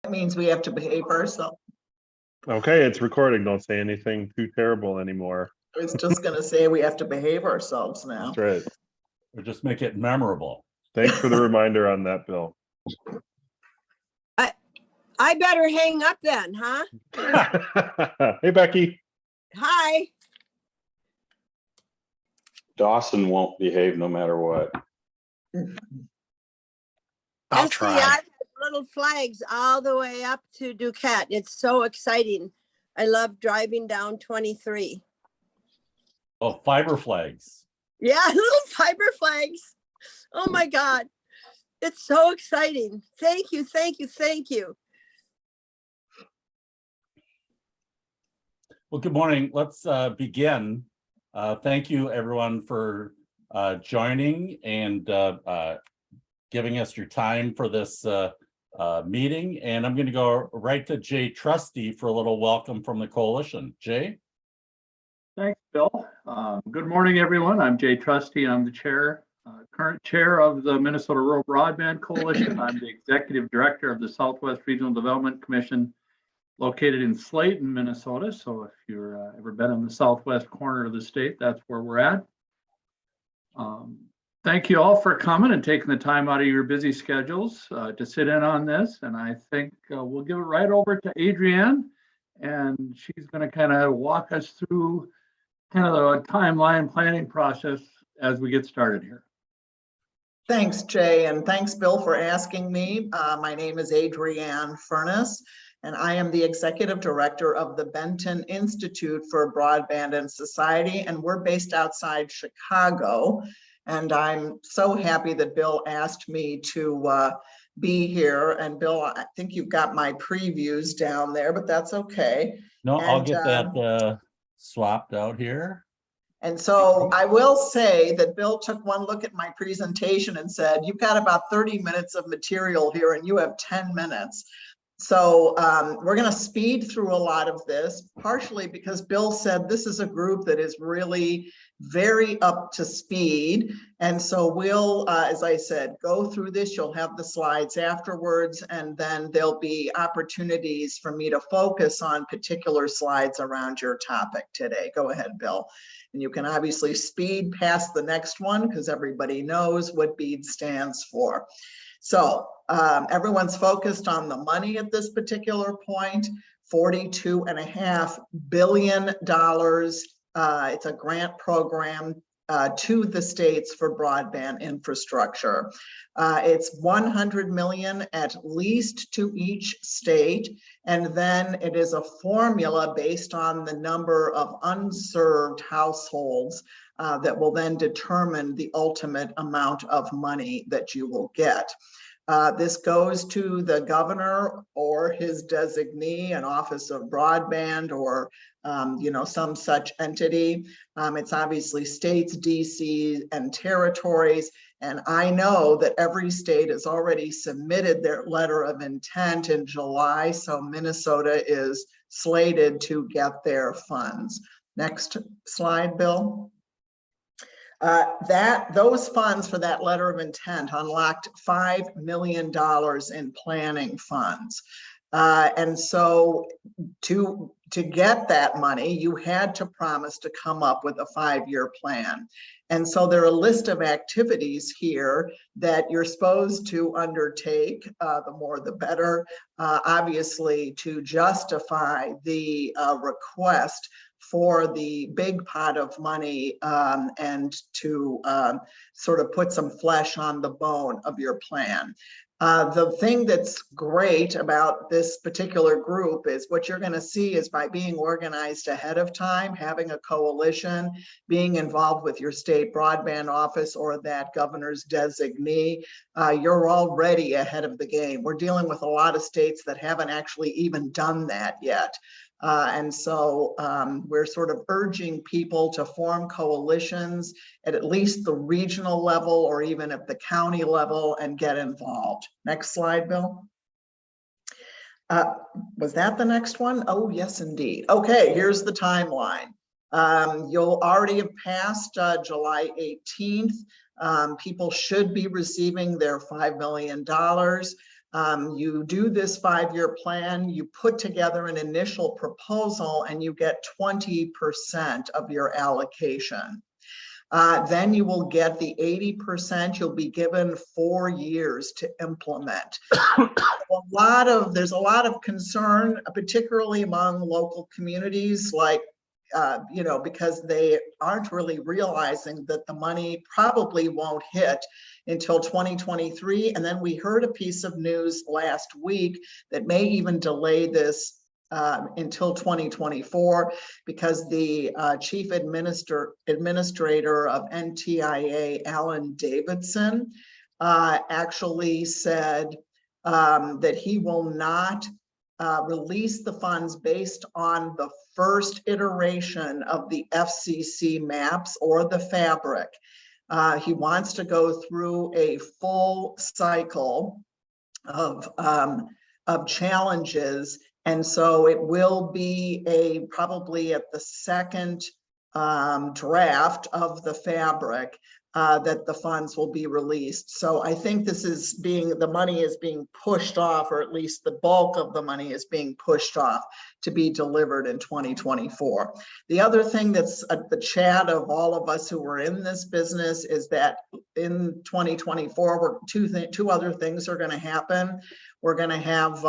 That means we have to behave ourselves. Okay, it's recording. Don't say anything too terrible anymore. I was just going to say we have to behave ourselves now. That's right. Or just make it memorable. Thanks for the reminder on that, Bill. I better hang up then, huh? Hey, Becky. Hi. Dawson won't behave no matter what. I'll SCI try. has little flags all the way up to Duquette. It's so exciting. I love driving down 23. Oh, fiber flags. Yeah, little fiber flags. Oh my God. It's so exciting. Thank you, thank you, thank you. Well, good morning. Let's begin. Thank you, everyone, for joining and giving us your time for this meeting. And I'm going to go right to Jay Trustee for a little welcome from the coalition. Jay? Thanks, Bill. Good morning, everyone. I'm Jay Trustee. I'm the current chair of the Minnesota Rural Broadband Coalition. I'm the executive director of the Southwest Regional Development Commission located in Slayton, Minnesota. So if you're ever been in the southwest corner of the state, that's where we're at. Thank you all for coming and taking the time out of your busy schedules to sit in on this. And I think we'll give it right over to Adrianne, and she's going to kind of walk us through kind of the timeline planning process as we get started here. Thanks, Jay, and thanks, Bill, for asking me. My name is Adrianne Furniss, and I am the executive director of the Benton Institute for Broadband and Society, and we're based outside Chicago. And I'm so happy that Bill asked me to be here. And Bill, I think you've got my previews down there, but that's okay. No, I'll get that swapped out here. And so I will say that Bill took one look at my presentation and said, you've got about 30 minutes of material here and you have 10 minutes. So we're going to speed through a lot of this, partially because Bill said this is a group that is really very up to speed. And so we'll, as I said, go through this. You'll have the slides afterwards, and then there'll be opportunities for me to focus on particular slides around your topic today. Go ahead, Bill. And you can obviously speed past the next one because everybody knows what BEAD stands for. So everyone's focused on the money at this particular point, $42.5 billion. It's a grant program to the states for broadband infrastructure. It's $100 million at least to each state, and then it is a formula based on the number of unserved households that will then determine the ultimate amount of money that you will get. This goes to the governor or his designee, an office of broadband or some such entity. It's obviously states, DC, and territories. And I know that every state has already submitted their letter of intent in July. So Minnesota is slated to get their funds. Next slide, Bill. Those funds for that letter of intent unlocked $5 million in planning funds. And so to get that money, you had to promise to come up with a 5-year plan. And so there are a list of activities here that you're supposed to undertake, the more the better, obviously to justify the request for the big pot of money and to sort of put some flesh on the bone of your plan. The thing that's great about this particular group is what you're going to see is by being organized ahead of time, having a coalition, being involved with your state broadband office or that governor's designee, you're already ahead of the game. We're dealing with a lot of states that haven't actually even done that yet. And so we're sort of urging people to form coalitions at least the regional level or even at the county level and get involved. Next slide, Bill. Was that the next one? Oh, yes, indeed. Okay, here's the timeline. You'll already have passed July 18th. People should be receiving their $5 million. You do this 5-year plan, you put together an initial proposal, and you get 20% of your allocation. Then you will get the 80%. You'll be given 4 years to implement. There's a lot of concern, particularly among local communities, like, because they aren't really realizing that the money probably won't hit until 2023. And then we heard a piece of news last week that may even delay this until 2024, because the chief administrator of NTIA, Alan Davidson, actually said that he will not release the funds based on the first iteration of the FCC maps or the fabric. He wants to go through a full cycle of challenges. And so it will be probably at the second draft of the fabric that the funds will be released. So I think the money is being pushed off, or at least the bulk of the money is being pushed off to be delivered in 2024. The other thing that's at the chat of all of us who are in this business is that in 2024, two other things are going to happen. We're going to have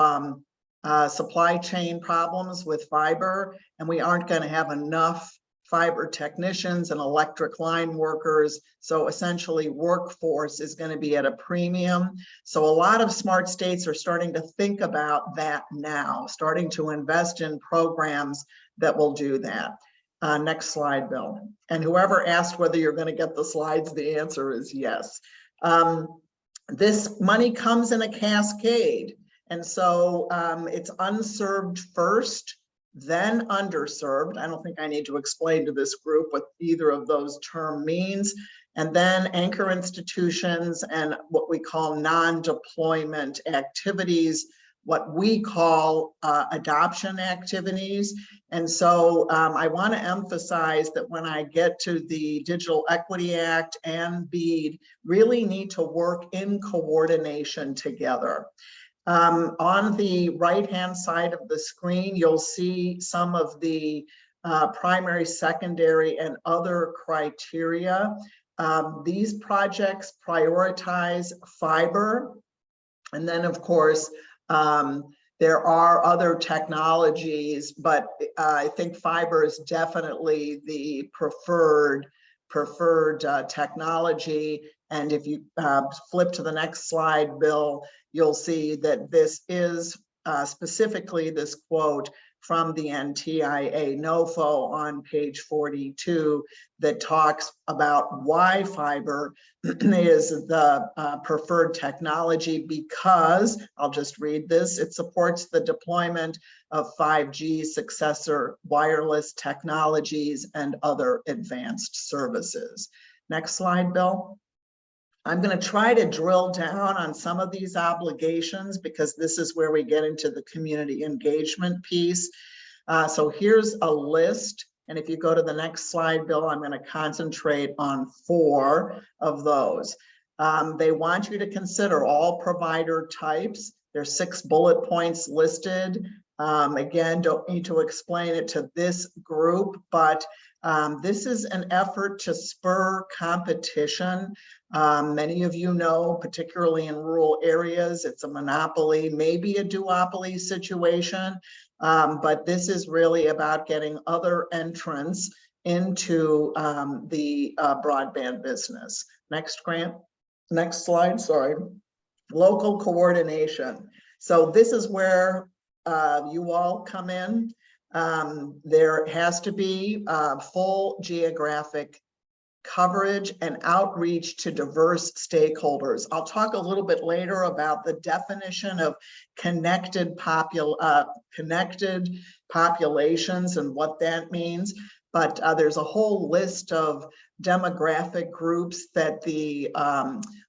supply chain problems with fiber, and we aren't going to have enough fiber technicians and electric line workers. So essentially workforce is going to be at a premium. So a lot of smart states are starting to think about that now, starting to invest in programs that will do that. Next slide, Bill. And whoever asked whether you're going to get the slides, the answer is yes. This money comes in a cascade. And so it's unserved first, then underserved. I don't think I need to explain to this group what either of those terms means. And then anchor institutions and what we call non-deployment activities, what we call adoption activities. And so I want to emphasize that when I get to the Digital Equity Act and BEAD, really need to work in coordination together. On the right-hand side of the screen, you'll see some of the primary, secondary, and other criteria. These projects prioritize fiber. And then, of course, there are other technologies, but I think fiber is definitely the preferred technology. And if you flip to the next slide, Bill, you'll see that this is specifically this quote from the NTIA NOFO on page 42 that talks about why fiber is the preferred technology, because, I'll just read this, it supports the deployment of 5G successor wireless technologies and other advanced services. Next slide, Bill. I'm going to try to drill down on some of these obligations because this is where we get into the community engagement piece. So here's a list. And if you go to the next slide, Bill, I'm going to concentrate on 4 of those. They want you to consider all provider types. There's 6 bullet points listed. Again, don't need to explain it to this group, but this is an effort to spur competition. Many of you know, particularly in rural areas, it's a monopoly, maybe a duopoly situation, but this is really about getting other entrants into the broadband business. Next, Grant. Next slide, sorry. Local coordination. So this is where you all come in. There has to be full geographic coverage and outreach to diverse stakeholders. I'll talk a little bit later about the definition of connected populations and what that means. But there's a whole list of demographic groups that the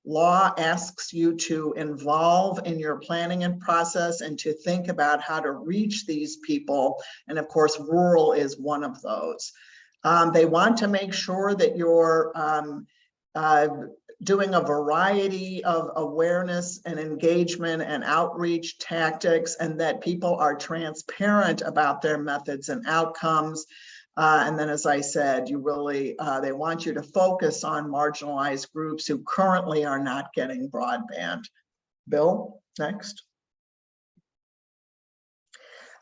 law asks you to involve in your planning and process and to think about how to reach these people. And of course, rural is one of those. They want to make sure that your doing a variety of awareness and engagement and outreach tactics, and that people are transparent about their methods and outcomes. And then, as I said, you really, they want you to focus on marginalized groups who currently are not getting broadband. Bill, next.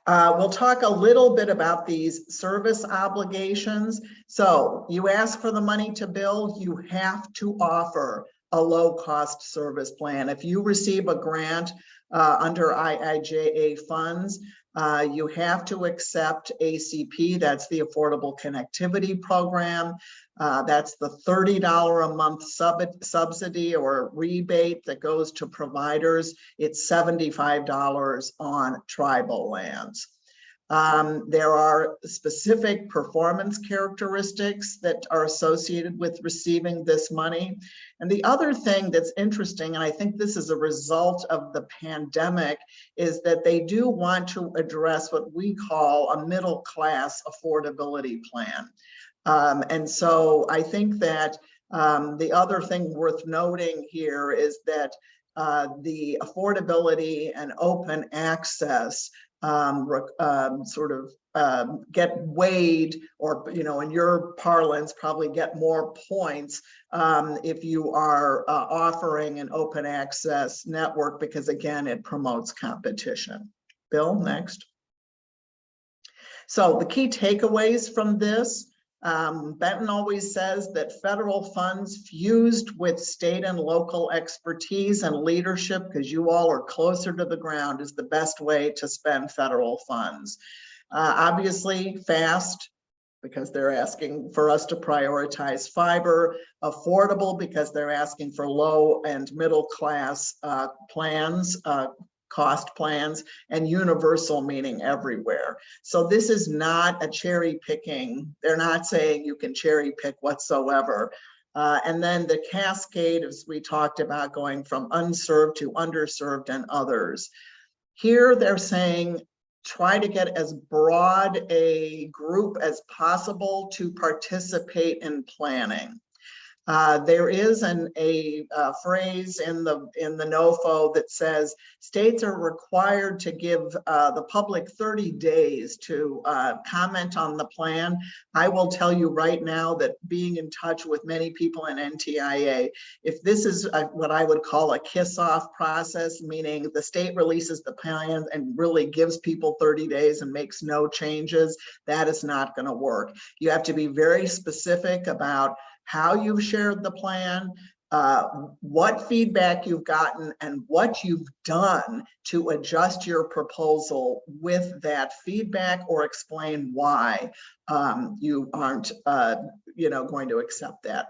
We'll talk a little bit about these service obligations. So you ask for the money to build, you have to offer a low-cost service plan. If you receive a grant under IIJA funds, you have to accept ACP, that's the Affordable Connectivity Program. That's the $30 a month subsidy or rebate that goes to providers. It's $75 on tribal lands. There are specific performance characteristics that are associated with receiving this money. And the other thing that's interesting, and I think this is a result of the pandemic, is that they do want to address what we call a middle class affordability plan. And so I think that the other thing worth noting here is that the affordability and open access sort of get weighed, or, you know, in your parlance, probably get more points if you are offering an open access network, because again, it promotes competition. Bill, next. So the key takeaways from this, Benton always says that federal funds fused with state and local expertise and leadership, because you all are closer to the ground, is the best way to spend federal funds. Obviously fast, because they're asking for us to prioritize fiber; affordable, because they're asking for low and middle class plans, cost plans; and universal, meaning everywhere. So this is not a cherry picking. They're not saying you can cherry pick whatsoever. And then the cascade, as we talked about, going from unserved to underserved and others. Here they're saying, try to get as broad a group as possible to participate in planning. There is a phrase in the NOFO that says states are required to give the public 30 days to comment on the plan. I will tell you right now that, being in touch with many people in NTIA, if this is what I would call a kiss-off process, meaning the state releases the plan and really gives people 30 days and makes no changes, that is not going to work. You have to be very specific about how you've shared the plan, what feedback you've gotten, and what you've done to adjust your proposal with that feedback, or explain why you aren't going to accept that.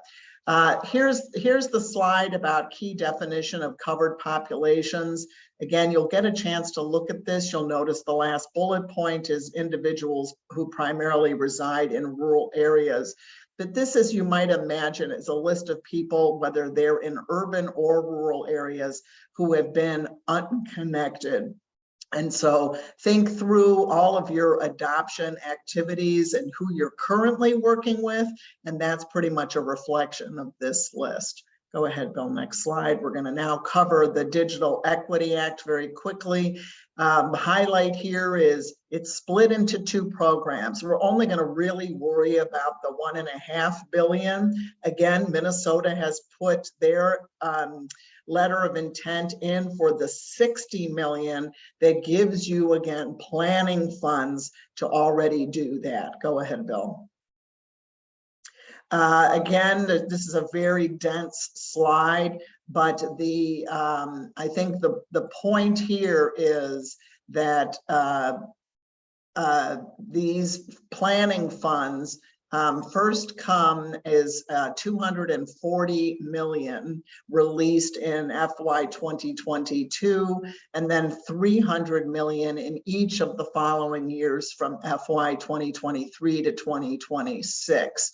Here's the slide about key definition of covered populations. Again, you'll get a chance to look at this. You'll notice the last bullet point is individuals who primarily reside in rural areas. But this, as you might imagine, is a list of people, whether they're in urban or rural areas, who have been unconnected. And so think through all of your adoption activities and who you're currently working with, and that's pretty much a reflection of this list. Go ahead, Bill, next slide. We're going to now cover the Digital Equity Act very quickly. The highlight here is it's split into two programs. We're only going to really worry about the $1.5 billion. Again, Minnesota has put their letter of intent in for the $60 million that gives you, again, planning funds to already do that. Go ahead, Bill. Again, this is a very dense slide, but I think the point here is that these planning funds first come as $240 million released in FY 2022, and then $300 million in each of the following years from FY 2023 to 2026.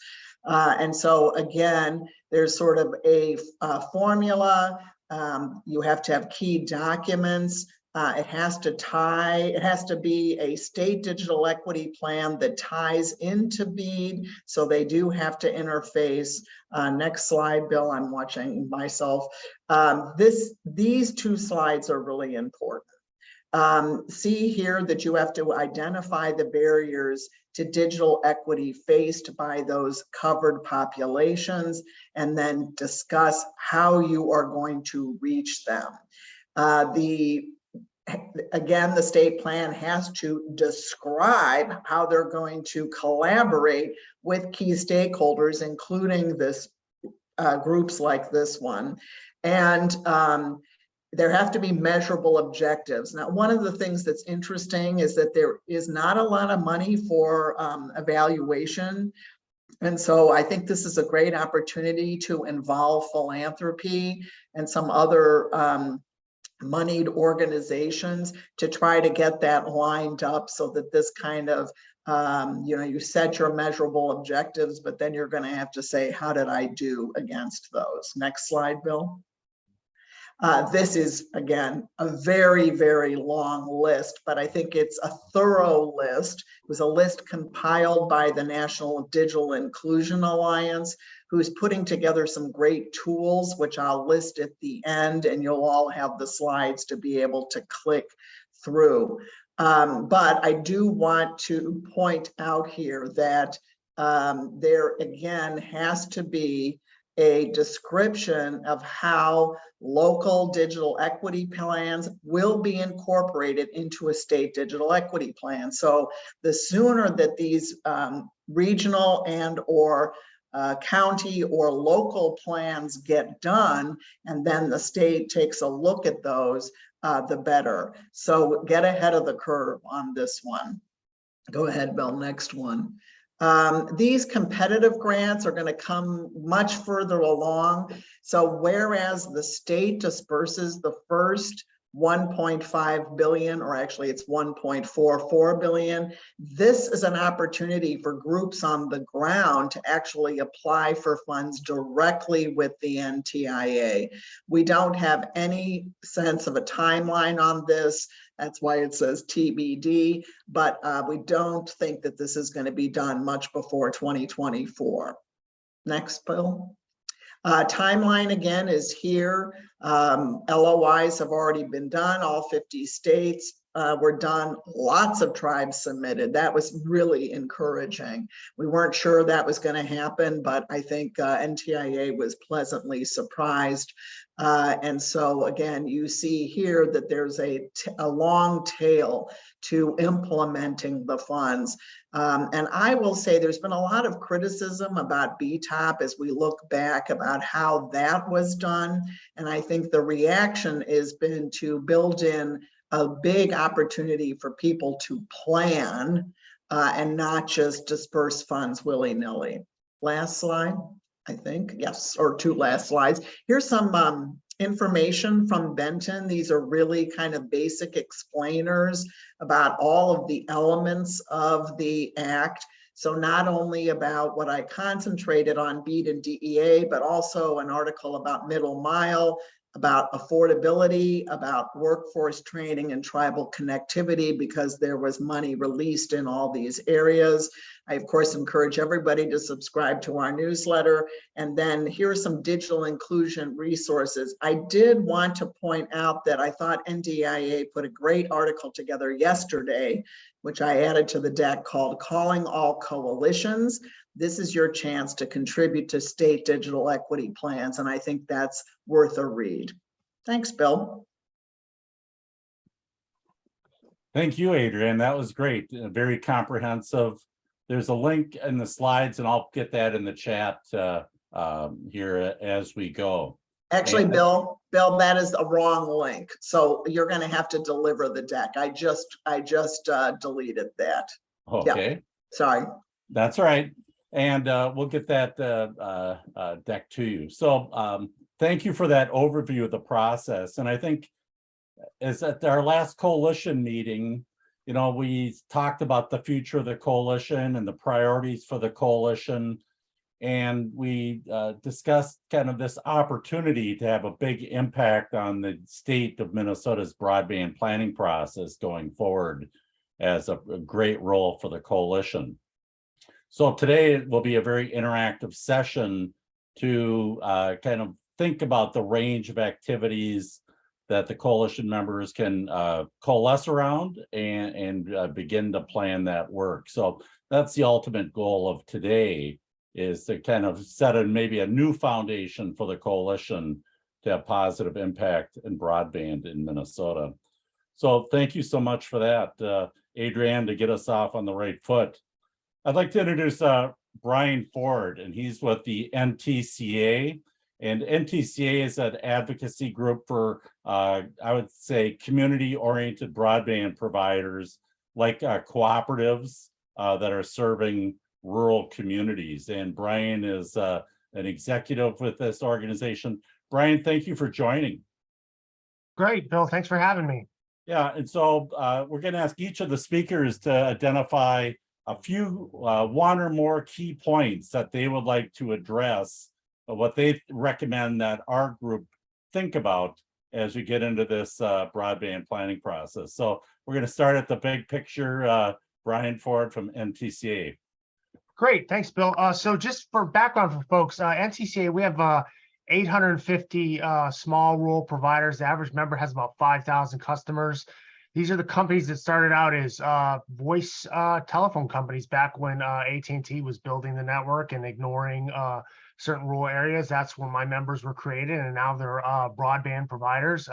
And so again, there's sort of a formula. You have to have key documents. It has to be a state digital equity plan that ties into BEAD. So they do have to interface. Next slide, Bill, I'm watching myself. These two slides are really important. See here that you have to identify the barriers to digital equity faced by those covered populations, and then discuss how you are going to reach them. Again, the state plan has to describe how they're going to collaborate with key stakeholders, including this groups like this one. And there have to be measurable objectives. Now, one of the things that's interesting is that there is not a lot of money for evaluation. And so I think this is a great opportunity to involve philanthropy and some other moneyed organizations to try to get that lined up so that this kind of, you set your measurable objectives, but then you're going to have to say, how did I do against those? Next slide, Bill. This is, again, a very, very long list, but I think it's a thorough list. It was a list compiled by the National Digital Inclusion Alliance, who's putting together some great tools, which I'll list at the end, and you'll all have the slides to be able to click through. But I do want to point out here that there, again, has to be a description of how local digital equity plans will be incorporated into a state digital equity plan. So the sooner that these regional and or county or local plans get done, and then the state takes a look at those, the better. So get ahead of the curve on this one. Go ahead, Bill, next one. These competitive grants are going to come much further along. So whereas the state disperses the first 1.5 billion, or actually it's 1.44 billion, this is an opportunity for groups on the ground to actually apply for funds directly with the NTIA. We don't have any sense of a timeline on this. That's why it says TBD, but we don't think that this is going to be done much before 2024. Next, Bill. Timeline again is here. LOIs have already been done. All 50 states were done. Lots of tribes submitted. That was really encouraging. We weren't sure that was going to happen, but I think NTIA was pleasantly surprised. And so again, you see here that there's a long tail to implementing the funds. And I will say there's been a lot of criticism about BTOP as we look back about how that was done. And I think the reaction has been to build in a big opportunity for people to plan and not just disperse funds willy-nilly. Last slide, I think, yes, or two last slides. Here's some information from Benton. These are really kind of basic explainers about all of the elements of the act. So not only about what I concentrated on, BEAD and DEA, but also an article about middle mile, about affordability, about workforce training and tribal connectivity, because there was money released in all these areas. I, of course, encourage everybody to subscribe to our newsletter. And then here are some digital inclusion resources. I did want to point out that I thought NDIA put a great article together yesterday, which I added to the deck, called Calling All Coalitions. This is your chance to contribute to state digital equity plans, and I think that's worth a read. Thanks, Bill. Thank you, Adrianne. That was great. Very comprehensive. There's a link in the slides, and I'll get that in the chat here as we go. Actually, Bill, that is a wrong link. So you're going to have to deliver the deck. I just deleted that. Okay. Yep. Sorry. That's all right. And we'll get that deck to you. So thank you for that overview of the process. And I think as at our last coalition meeting, you know, we talked about the future of the coalition and the priorities for the coalition. And we discussed kind of this opportunity to have a big impact on the state of Minnesota's broadband planning process going forward as a great role for the coalition. So today will be a very interactive session to kind of think about the range of activities that the coalition members can coalesce around and begin to plan that work. So that's the ultimate goal of today, is to kind of set maybe a new foundation for the coalition to have positive impact in broadband in Minnesota. So thank you so much for that, Adrianne, to get us off on the right foot. I'd like to introduce Brian Ford, and he's with the NTCA. And NTCA is an advocacy group for, I would say, community-oriented broadband providers like cooperatives that are serving rural communities. And Brian is an executive with this organization. Brian, thank you for joining. Great, Bill. Thanks for having me. Yeah, and so we're going to ask each of the speakers to identify a few, one or more key points that they would like to address, what they recommend that our group think about as we get into this broadband planning process. So we're going to start at the big picture. Brian Ford from NTCA. Great, thanks, Bill. So just for background for folks, NTCA, we have 850 small rural providers. The average member has about 5,000 customers. These are the companies that started out as voice telephone companies back when AT&T was building the network and ignoring certain rural areas. That's when my members were created, and now they're broadband providers,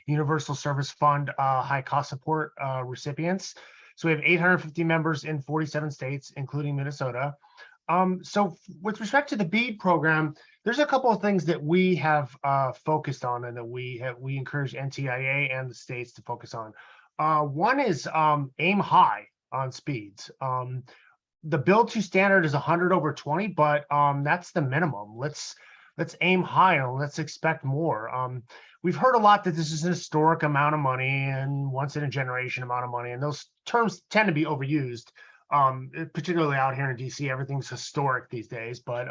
Universal Service Fund high cost support recipients. So we have 850 members in 47 states, including Minnesota. So with respect to the BEAD program, there's a couple of things that we have focused on and that we encourage NTIA and the states to focus on. One is aim high on speeds. The build to standard is 100/20, but that's the minimum. Let's aim high and let's expect more. We've heard a lot that this is an historic amount of money and once in a generation amount of money, and those terms tend to be overused, particularly out here in DC. Everything's historic these days, but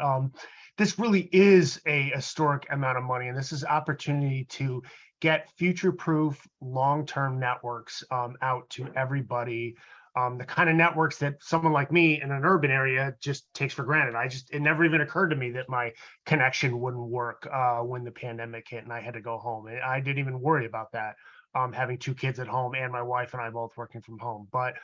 this really is a historic amount of money, and this is opportunity to get future-proof long-term networks out to everybody. The kind of networks that someone like me in an urban area just takes for granted. It never even occurred to me that my connection wouldn't work when the pandemic hit and I had to go home. And I didn't even worry about that, having 2 kids at home and my wife and I both working from home. But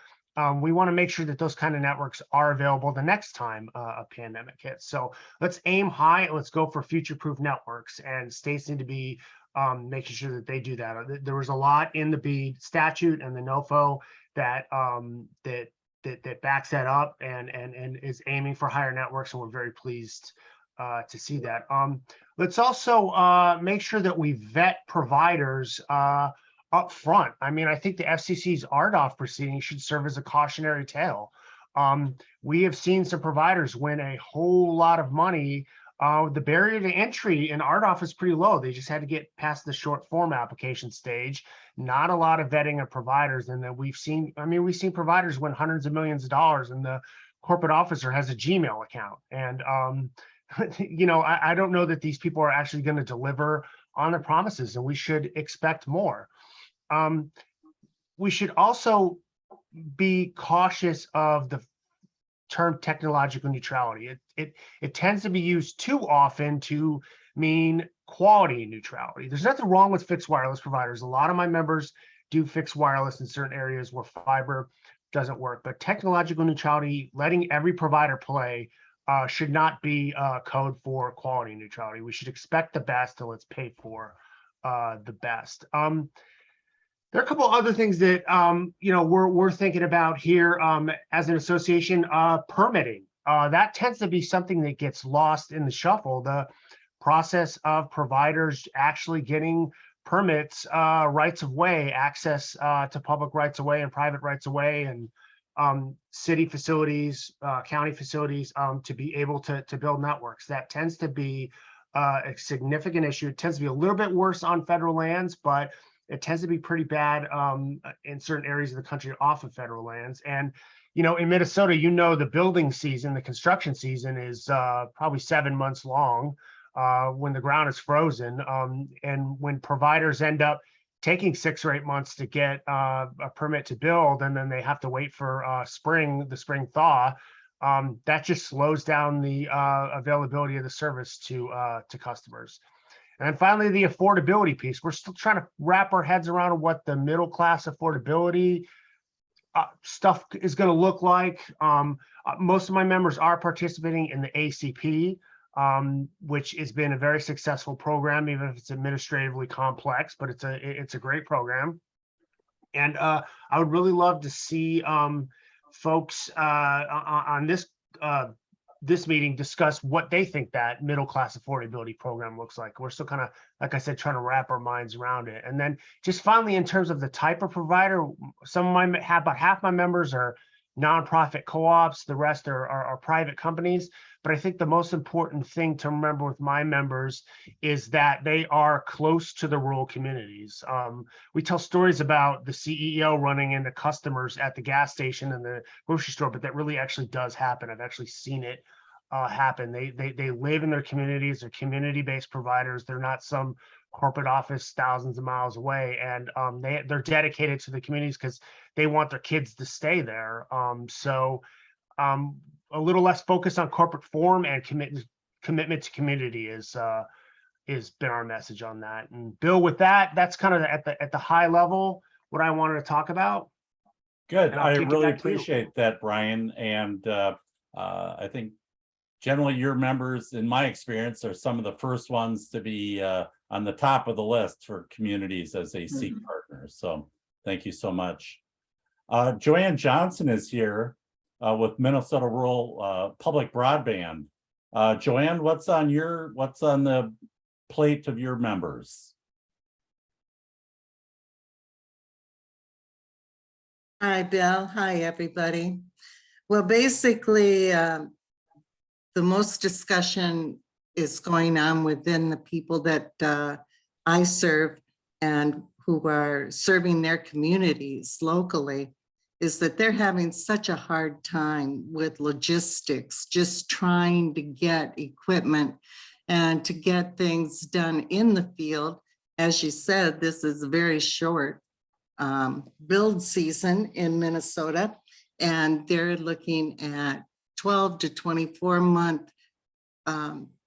we want to make sure that those kind of networks are available the next time a pandemic hits. So let's aim high and let's go for future-proof networks. And states need to be making sure that they do that. There was a lot in the BEAD statute and the NOFO that that backs that up and is aiming for higher networks, and we're very pleased to see that. Let's also make sure that we vet providers up front. I mean, I think the FCC's RDOF proceeding should serve as a cautionary tale. We have seen some providers win a whole lot of money. The barrier to entry in RDOF is pretty low. They just had to get past the short form application stage. Not a lot of vetting of providers. And then we've seen providers win hundreds of millions of dollars and the corporate officer has a Gmail account. And, I don't know that these people are actually going to deliver on their promises, and we should expect more. We should also be cautious of the term technological neutrality. It tends to be used too often to mean quality neutrality. There's nothing wrong with fixed wireless providers. A lot of my members do fixed wireless in certain areas where fiber doesn't work, but technological neutrality, letting every provider play, should not be code for quality neutrality. We should expect the best and let's pay for the best. There are a couple other things that we're thinking about here as an association. Permitting, that tends to be something that gets lost in the shuffle. The process of providers actually getting permits, rights of way, access to public rights of way and private rights of way, and city facilities, county facilities, to be able to build networks. That tends to be a significant issue. It tends to be a little bit worse on federal lands, but it tends to be pretty bad in certain areas of the country off of federal lands. And, you know, in Minnesota, you know, the building season, the construction season is probably 7 months long when the ground is frozen. And when providers end up taking 6 or 8 months to get a permit to build, and then they have to wait for the spring thaw, that just slows down the availability of the service to customers. And then finally, the affordability piece. We're still trying to wrap our heads around what the middle class affordability stuff is going to look like. Most of my members are participating in the ACP, which has been a very successful program, even if it's administratively complex, but it's a great program. And I would really love to see folks on this meeting discuss what they think that middle class affordability program looks like. We're still kind of, like I said, trying to wrap our minds around it. And then just finally, in terms of the type of provider, about half my members are nonprofit co-ops, the rest are private companies. But I think the most important thing to remember with my members is that they are close to the rural communities. We tell stories about the CEO running into customers at the gas station and the grocery store, but that really actually does happen. I've actually seen it happen. They live in their communities. They're community-based providers. They're not some corporate office thousands of miles away, and they're dedicated to the communities because they want their kids to stay there. A little less focus on corporate form and commitment to community has been our message on that. And Bill, with that, that's kind of at the high level what I wanted to talk about. Good. And I'll I kick it really back to you. appreciate that, Brian. And I think generally your members, in my experience, are some of the first ones to be on the top of the list for communities as they seek partners. So thank you so much. Joanne Johnson is here with Minnesota Rural Public Broadband. Joanne, what's on the plate of your members? Hi, Bill. Hi, everybody. Well, basically, the most discussion is going on within the people that I serve and who are serving their communities locally, is that they're having such a hard time with logistics, just trying to get equipment and to get things done in the field. As you said, this is a very short build season in Minnesota, and they're looking at 12 to 24 month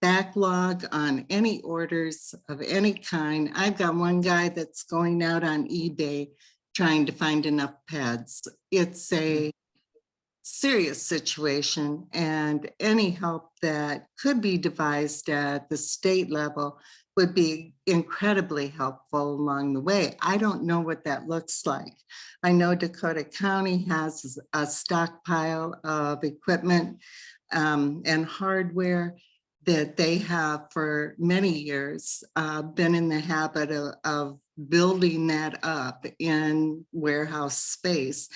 backlog on any orders of any kind. I've got one guy that's going out on eBay trying to find enough pads. It's a serious situation, and any help that could be devised at the state level would be incredibly helpful along the way. I don't know what that looks like. I know Dakota County has a stockpile of equipment and hardware that they have for many years been in the habit of building that up in warehouse space.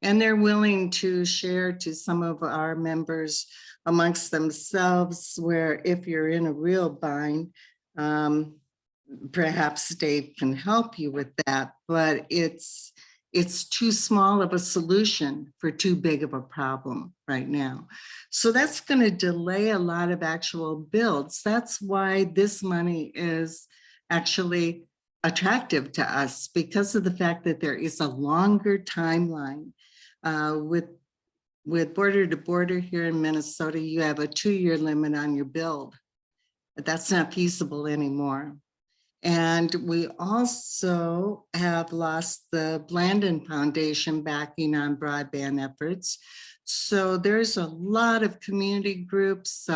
And they're willing to share to some of our members amongst themselves, where if you're in a real bind, perhaps Dave can help you with that, but it's too small of a solution for too big of a problem right now. So that's going to delay a lot of actual builds. That's why this money is actually attractive to us, because of the fact that there is a longer timeline. With border to border here in Minnesota, you have a 2-year limit on your build. But that's not feasible anymore. And we also have lost the Blandon Foundation backing on broadband efforts. So there's a lot of community groups.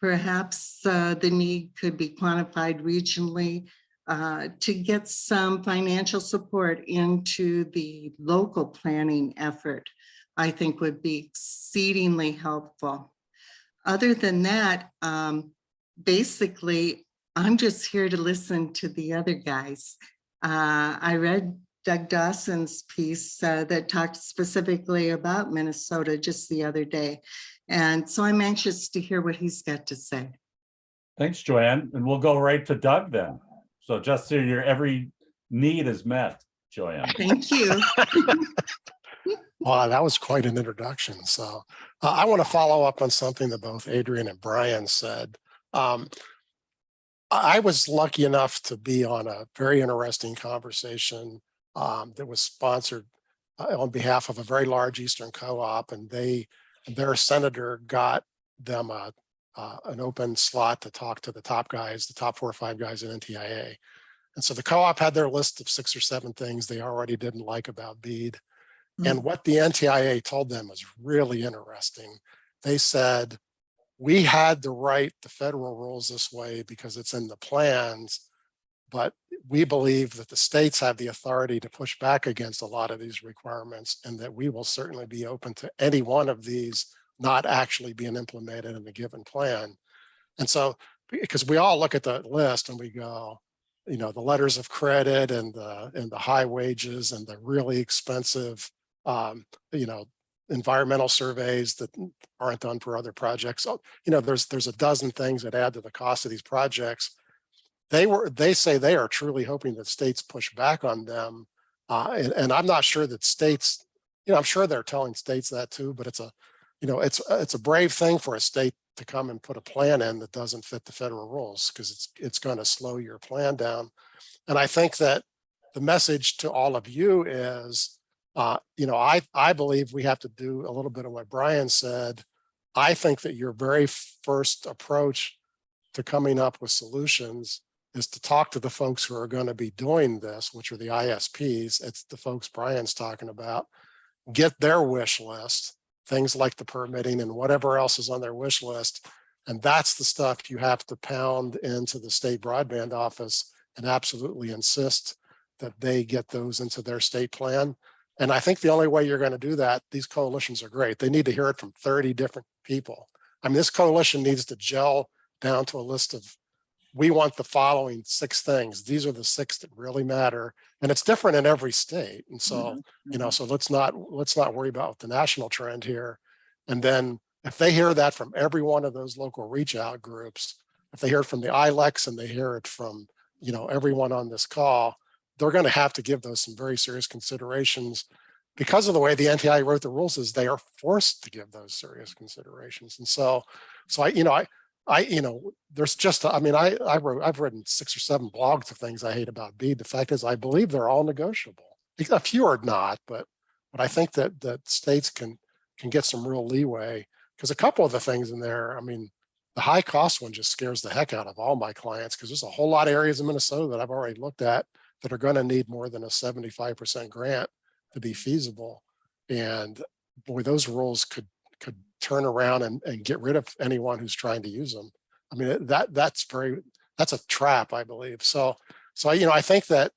Perhaps the need could be quantified regionally to get some financial support into the local planning effort, I think would be exceedingly helpful. Other than that, basically, I'm just here to listen to the other guys. I read Doug Dawson's piece that talked specifically about Minnesota just the other day. And so I'm anxious to hear what he's got to say. Thanks, Joanne. And we'll go right to Doug then. So just so you're need is met, Joanne. Thank you. Wow, that was quite an introduction. So I want to follow up on something that both Adrian and Brian said. I was lucky enough to be on a very interesting conversation that was sponsored on behalf of a very large Eastern co-op, and their senator got them an open slot to talk to the top guys, the top 4 or 5 guys in NTIA. And so the co-op had their list of 6 or 7 things they already didn't like about BEAD. And what the NTIA told them was really interesting. They said, we had to write the federal rules this way because it's in the plans, but we believe that the states have the authority to push back against a lot of these requirements, and that we will certainly be open to any one of these not actually being implemented in a given plan. And so, because we all look at the list and we go, you know, the letters of credit and the high wages and the really expensive you know, environmental surveys that aren't done for other projects. So, you know, there's a dozen things that add to the cost of these projects. They say they are truly hoping that states push back on them. And I'm not sure that states, you know, I'm sure they're telling states that too, but it's a brave thing for a state to come and put a plan in that doesn't fit the federal rules, because it's going to slow your plan down. And I think that the message to all of you is, you know, I believe we have to do a little bit of what Brian said. I think that your very first approach to coming up with solutions is to talk to the folks who are going to be doing this, which are the ISPs. It's the folks Brian's talking about. Get their wish list, things like the permitting and whatever else is on their wish list. And that's the stuff you have to pound into the state broadband office and absolutely insist that they get those into their state plan. And I think the only way you're going to do that, these coalitions are great. They need to hear it from 30 different people. I mean, this coalition needs to gel down to a list of, we want the following 6 things. These are the 6 that really matter. And it's different in every state. And so, you know, so let's not worry about the national trend here. And then if they hear that from every one of those local reach out groups, if they hear it from the ILECs and they hear it from, you know, everyone on this call, they're going to have to give those some very serious considerations. Because of the way the NTI wrote the rules, is they are forced to give those serious considerations. And so there's just, I mean, I've written 6 or 7 blogs of things I hate about BEAD. The fact is, I believe they're all negotiable. A few are not, but I think that states can get some real leeway, because a couple of the things in there, I mean, the high cost one just scares the heck out of all my clients, because there's a whole lot of areas in Minnesota that I've already looked at that are going to need more than a 75% grant to be feasible. And boy, those rules could turn around and get rid of anyone who's trying to use them. I mean, that's a trap, I believe. So, you know, I think that,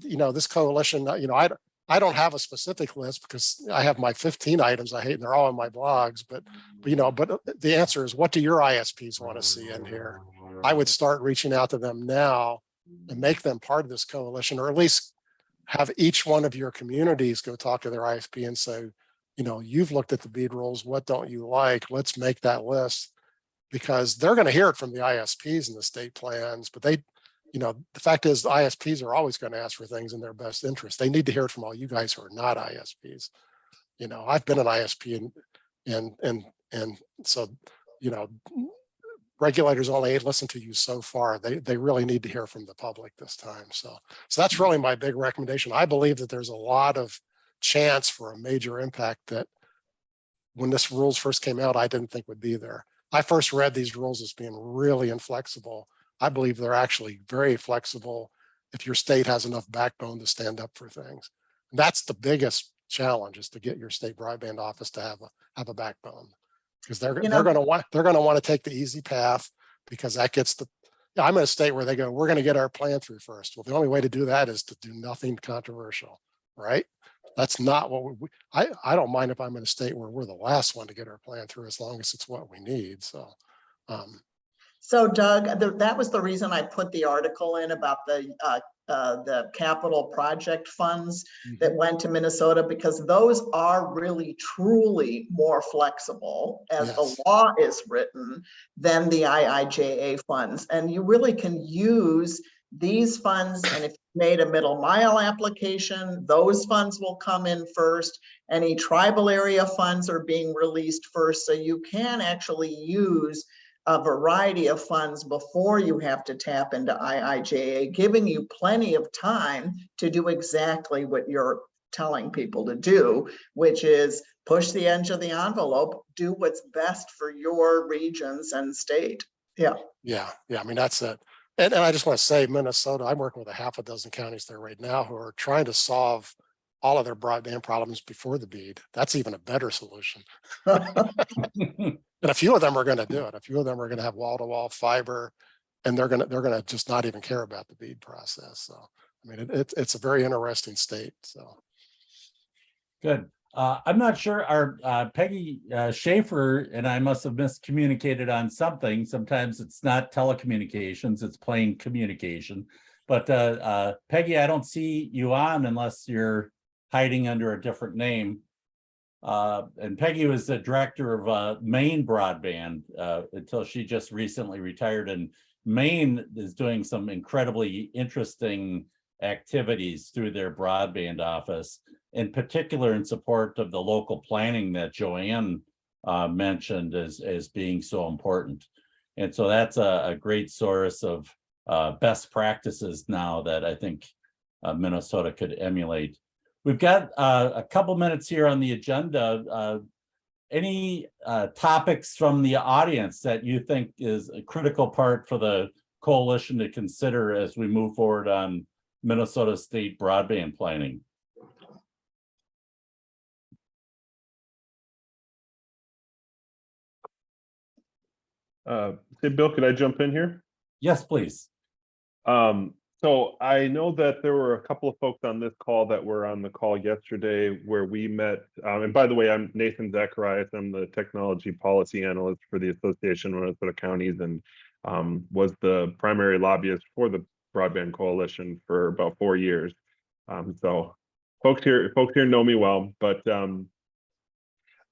you know, this coalition, you know, I don't have a specific list because I have my 15 items I hate and they're all in my blogs, but you know, but the answer is, what do your ISPs want to see in here? I would start reaching out to them now and make them part of this coalition, or at least have each one of your communities go talk to their ISP and say, you know, you've looked at the BEAD rules. What don't you like? Let's make that list, because they're going to hear it from the ISPs in the state plans. But they, you know, the fact is, the ISPs are always going to ask for things in their best interest. They need to hear it from all you guys who are not ISPs. You know, I've been an ISP and so, you know, regulators only listen to you so far. They really need to hear from the public this time. So that's really my big recommendation. I believe that there's a lot of chance for a major impact that when this rules first came out, I didn't think would be there. I first read these rules as being really inflexible. I believe they're actually very flexible if your state has enough backbone to stand up for things. And that's the biggest challenge, is to get your state broadband office to have a backbone. Because they're going to want to take the easy path, because that gets the, I'm in a state where they go, we're going to get our plan through first. Well, the only way to do that is to do nothing controversial, right? That's not what I don't mind if I'm in a state where we're the last one to get our plan through, as long as it's what we need. So, so Doug, that was the reason I put the article in about the capital project funds that went to Minnesota, because those are really truly more flexible as the law is written than the IIJA funds. And you really can use these funds, and if you made a middle mile application, those funds will come in first. Any tribal area funds are being released first, so you can actually use a variety of funds before you have to tap into IIJA, giving you plenty of time to do exactly what you're telling people to do, which is push the edge of the envelope, do what's best for your regions and state. Yeah. Yeah. I mean, that's it. And I just want to say Minnesota, I'm working with a half a dozen counties there right now who are trying to solve all of their broadband problems before the BEAD. That's even a better solution. And a few of them are going to do it. A few of them are going to have wall-to-wall fiber, and they're going to just not even care about the BEAD process. So, I mean, it's a very interesting state. So. Good. I'm not sure, our Peggy Schaffer and I must have miscommunicated on something. Sometimes it's not telecommunications, it's plain communication. But Peggy, I don't see you on unless you're hiding under a different name. And Peggy was the director of Maine Broadband until she just recently retired. And Maine is doing some incredibly interesting activities through their broadband office, in particular in support of the local planning that Joanne mentioned as being so important. And so that's a great source of best practices now that I think Minnesota could emulate. We've got a couple minutes here on the agenda. Any topics from the audience that you think is a critical part for the coalition to consider as we move forward on Minnesota state broadband planning? Hey, Bill, could I jump in here? Yes, please. So I know that there were a couple of folks on this call that were on the call yesterday where we met. And by the way, I'm Nathan Zacharias. I'm the technology policy analyst for the Association of Minnesota Counties and was the primary lobbyist for the Broadband Coalition for about 4 years. So folks here know me well, but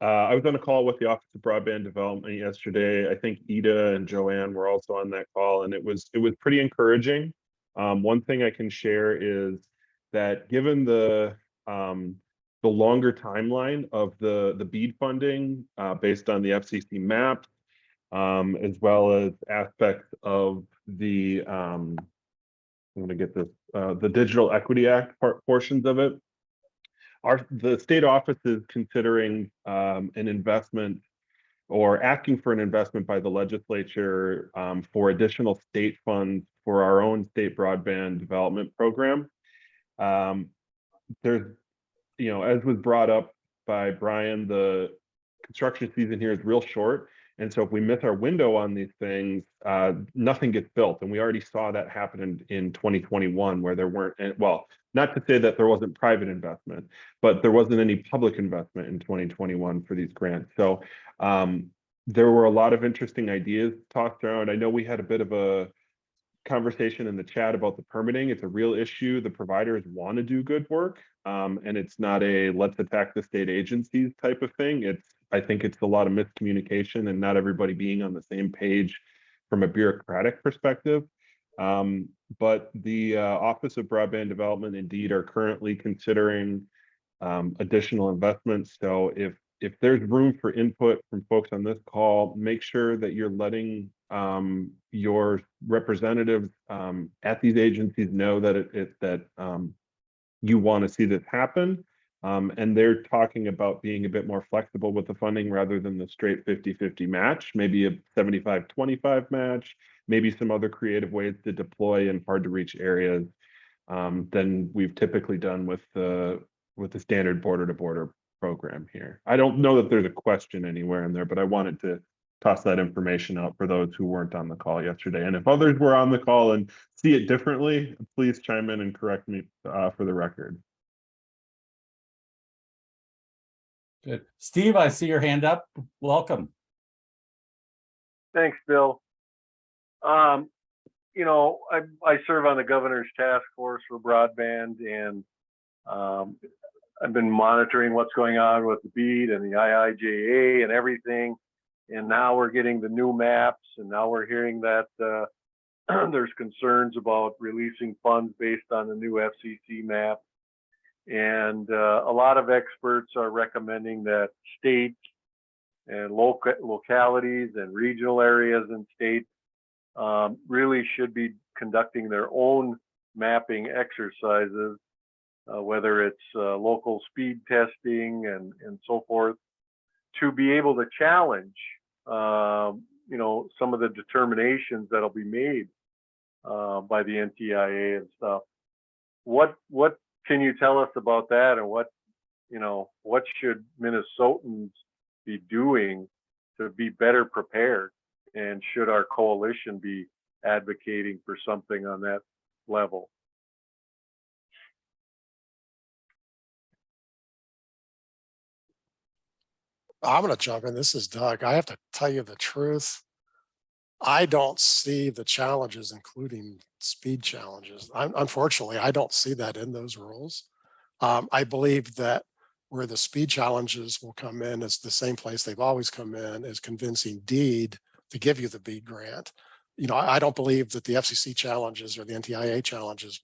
I was on a call with the Office of Broadband Development yesterday. I think Ida and Joanne were also on that call, and it was pretty encouraging. One thing I can share is that given the longer timeline of the BEAD funding based on the FCC map, as well as aspects of the I'm going to get this the Digital Equity Act portions of it. The state office is considering an investment or asking for an investment by the legislature for additional state funds for our own state broadband development program. There's, as was brought up by Brian, the construction season here is real short. And so if we miss our window on these things, nothing gets built. And we already saw that happen in 2021 where there weren't, well, not to say that there wasn't private investment, but there wasn't any public investment in 2021 for these grants. So there were a lot of interesting ideas tossed around. I know we had a bit of a conversation in the chat about the permitting. It's a real issue. The providers want to do good work. And it's not a let's attack the state agencies type of thing. I think it's a lot of miscommunication and not everybody being on the same page from a bureaucratic perspective. But the Office of Broadband Development indeed are currently considering additional investments. So if there's room for input from folks on this call, make sure that you're letting your representatives at these agencies know that you want to see this happen. And they're talking about being a bit more flexible with the funding rather than the straight 50-50 match, maybe a 75-25 match, maybe some other creative ways to deploy in hard to reach areas than we've typically done with the standard border to border program here. I don't know that there's a question anywhere in there, but I wanted to toss that information out for those who weren't on the call yesterday. And if others were on the call and see it differently, please chime in and correct me for the record. Good. Steve, I see your hand up. Welcome. Thanks, Bill. I serve on the governor's task force for broadband, and I've been monitoring what's going on with the BEAD and the IIJA and everything. And now we're getting the new maps, and now we're hearing that there's concerns about releasing funds based on the new FCC map. And a lot of experts are recommending that states and localities and regional areas and states really should be conducting their own mapping exercises, whether it's local speed testing and so forth, to be able to challenge, you know, some of the determinations that'll be made by the NTIA and stuff. What can you tell us about that, and what should Minnesotans be doing to be better prepared? And should our coalition be advocating for something on that level? I'm going to jump in. This is Doug. I have to tell you the truth. I don't see the challenges, including speed challenges. Unfortunately, I don't see that in those rules. I believe that where the speed challenges will come in is the same place they've always come in, is convincing DEED to give you the BEAD grant. You know, I don't believe that the FCC challenges or the NTIA challenges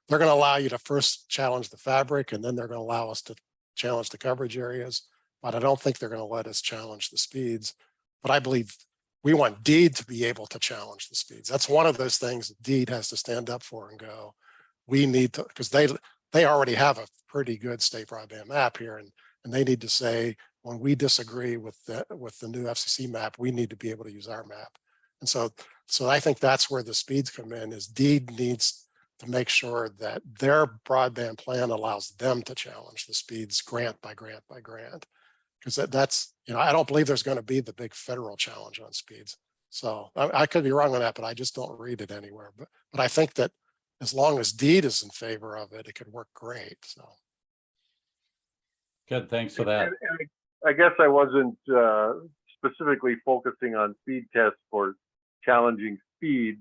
they're going to allow you to first challenge the fabric, and then they're going to allow us to challenge the coverage areas. But I don't think they're going to let us challenge the speeds. But I believe we want DEED to be able to challenge the speeds. That's one of those things that DEED has to stand up for and go, we need to, because they already have a pretty good state broadband map here, and they need to say, when we disagree with the new FCC map, we need to be able to use our map. And so I think that's where the speeds come in, is DEED needs to make sure that their broadband plan allows them to challenge the speeds grant by grant by grant. Because that's, you know, I don't believe there's going to be the big federal challenge on speeds. So I could be wrong on that, but I just don't read it anywhere. But I think that as long as DEED is in favor of it, it could work great. So Good, thanks for that. And I guess I wasn't specifically focusing on speed tests for challenging speed,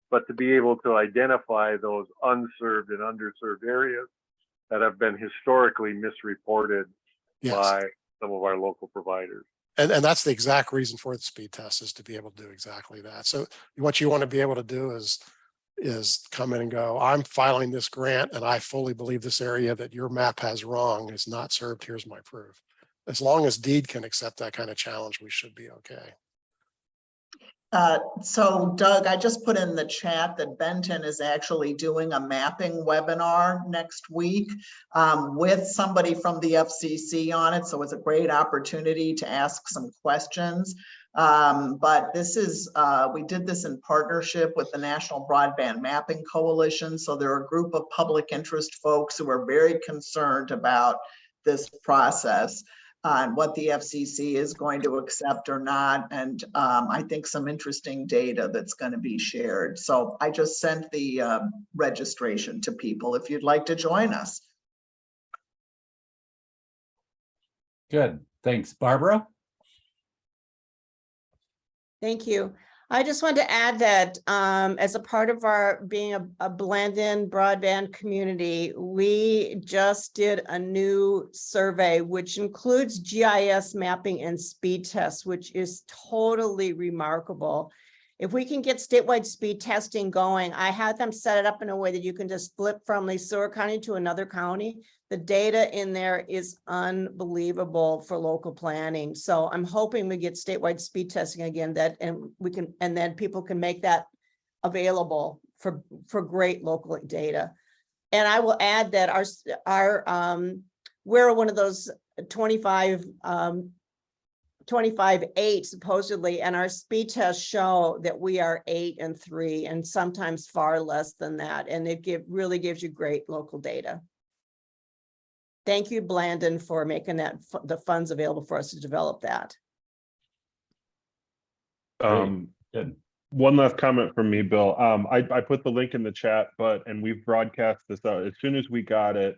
but to be able to identify those unserved and underserved areas that have been historically misreported by some of our local providers. And that's the exact reason for the speed test, is to be able to do exactly that. So what you want to be able to do is come in and go, I'm filing this grant and I fully believe this area that your map has wrong is not served. Here's my proof. As long as DEED can accept that kind of challenge, we should be okay. So Doug, I just put in the chat that Benton is actually doing a mapping webinar next week with somebody from the FCC on it. So it's a great opportunity to ask some questions. But this is, we did this in partnership with the National Broadband Mapping Coalition. So there are a group of public interest folks who are very concerned about this process on what the FCC is going to accept or not. And I think some interesting data that's going to be shared. So I just sent the registration to people if you'd like to join us. Good, thanks. Barbara? Thank you. I just want to add that as a part of our being a blend-in broadband community, we just did a new survey, which includes GIS mapping and speed tests, which is totally remarkable. If we can get statewide speed testing going, I had them set it up in a way that you can just flip from Leesore County to another county. The data in there is unbelievable for local planning. So I'm hoping we get statewide speed testing again, and then people can make that available for great local data. And I will add that we're one of those 25-8 supposedly, and our speed tests show that we are 8 and 3, and sometimes far less than that. And it really gives you great local data. Thank you, Blandon, for making the funds available for us to develop that. Good. One last comment from me, Bill. I put the link in the chat, and we've broadcast this out. As soon as we got it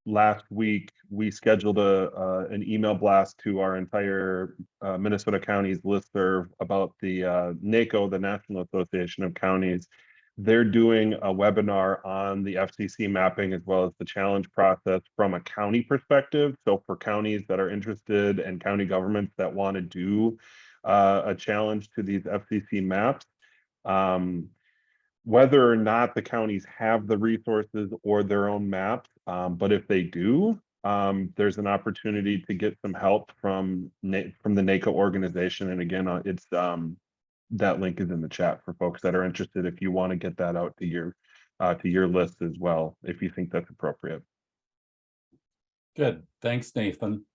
last week, we scheduled an email blast to our entire Minnesota counties listserv about the NACO, the National Association of Counties. They're doing a webinar on the FCC mapping as well as the challenge process from a county perspective. So for counties that are interested and county governments that want to do a challenge to these FCC maps, Whether or not the counties have the resources or their own maps, but if they do, there's an opportunity to get some help from the NACO organization. And again, it's that link is in the chat for folks that are interested. If you want to get that out to your list as well, if you think that's appropriate. Good, thanks, Nathan.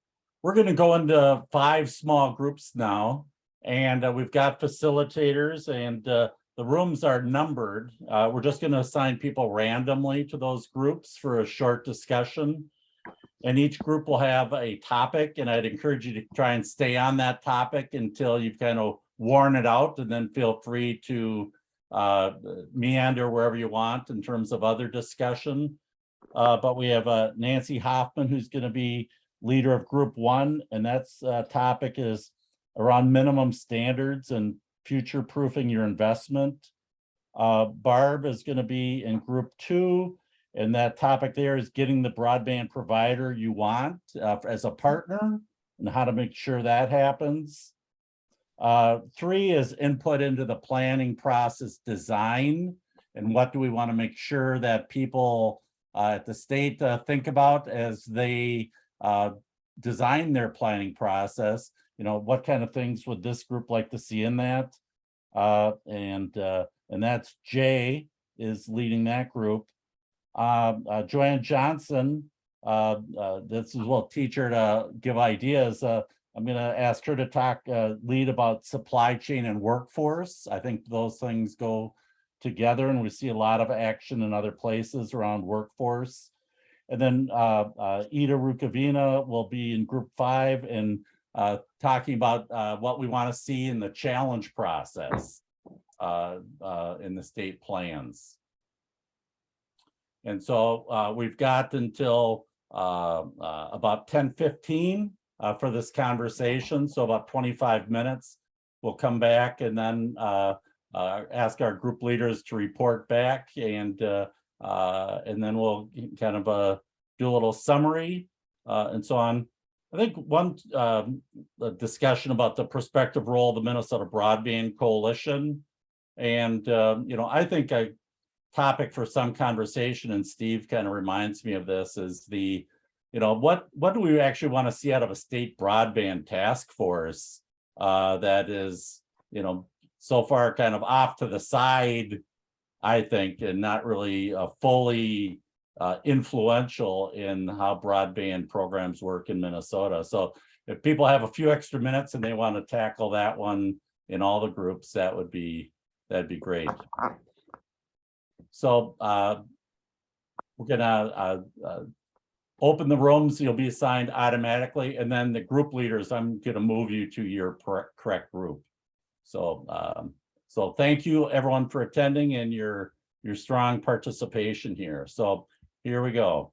We're going to go into 5 small groups now, and we've got facilitators, and the rooms are numbered. We're just going to assign people randomly to those groups for a short discussion. And each group will have a topic, and I'd encourage you to try and stay on that topic until you've kind of worn it out, and then feel free to meander wherever you want in terms of other discussion. But we have Nancy Hoffman, who's going to be leader of group 1, and that's topic is around minimum standards and future proofing your investment. Barb is going to be in group 2, and that topic there is getting the broadband provider you want as a partner and how to make sure that happens. 3 is input into the planning process design, and what do we want to make sure that people at the state think about as they design their planning process. You know, what kind of things would this group like to see in that? And that's Jay is leading that group. Joanne Johnson, this is will teach her to give ideas. I'm going to ask her to talk, lead about supply chain and workforce. I think those things go together, and we see a lot of action in other places around workforce. And then Ida Rukavina will be in group 5 and talking about what we want to see in the challenge process in the state plans. And so we've got until about 10:15 for this conversation, so about 25 minutes. We'll come back and then ask our group leaders to report back, and then we'll kind of do a little summary and so on. I think one discussion about the prospective role of the Minnesota Broadband Coalition, and you know, I think a topic for some conversation, and Steve kind of reminds me of this, is the, you know, what do we actually want to see out of a state broadband task force that is, you know, so far kind of off to the side, I think, and not really fully influential in how broadband programs work in Minnesota. So if people have a few extra minutes and they want to tackle that one in all the groups, that'd be great. So we're gonna open the rooms. You'll be assigned automatically, and then the group leaders, I'm gonna move you to your correct group. So so thank you everyone for attending and your strong participation here. So here we go.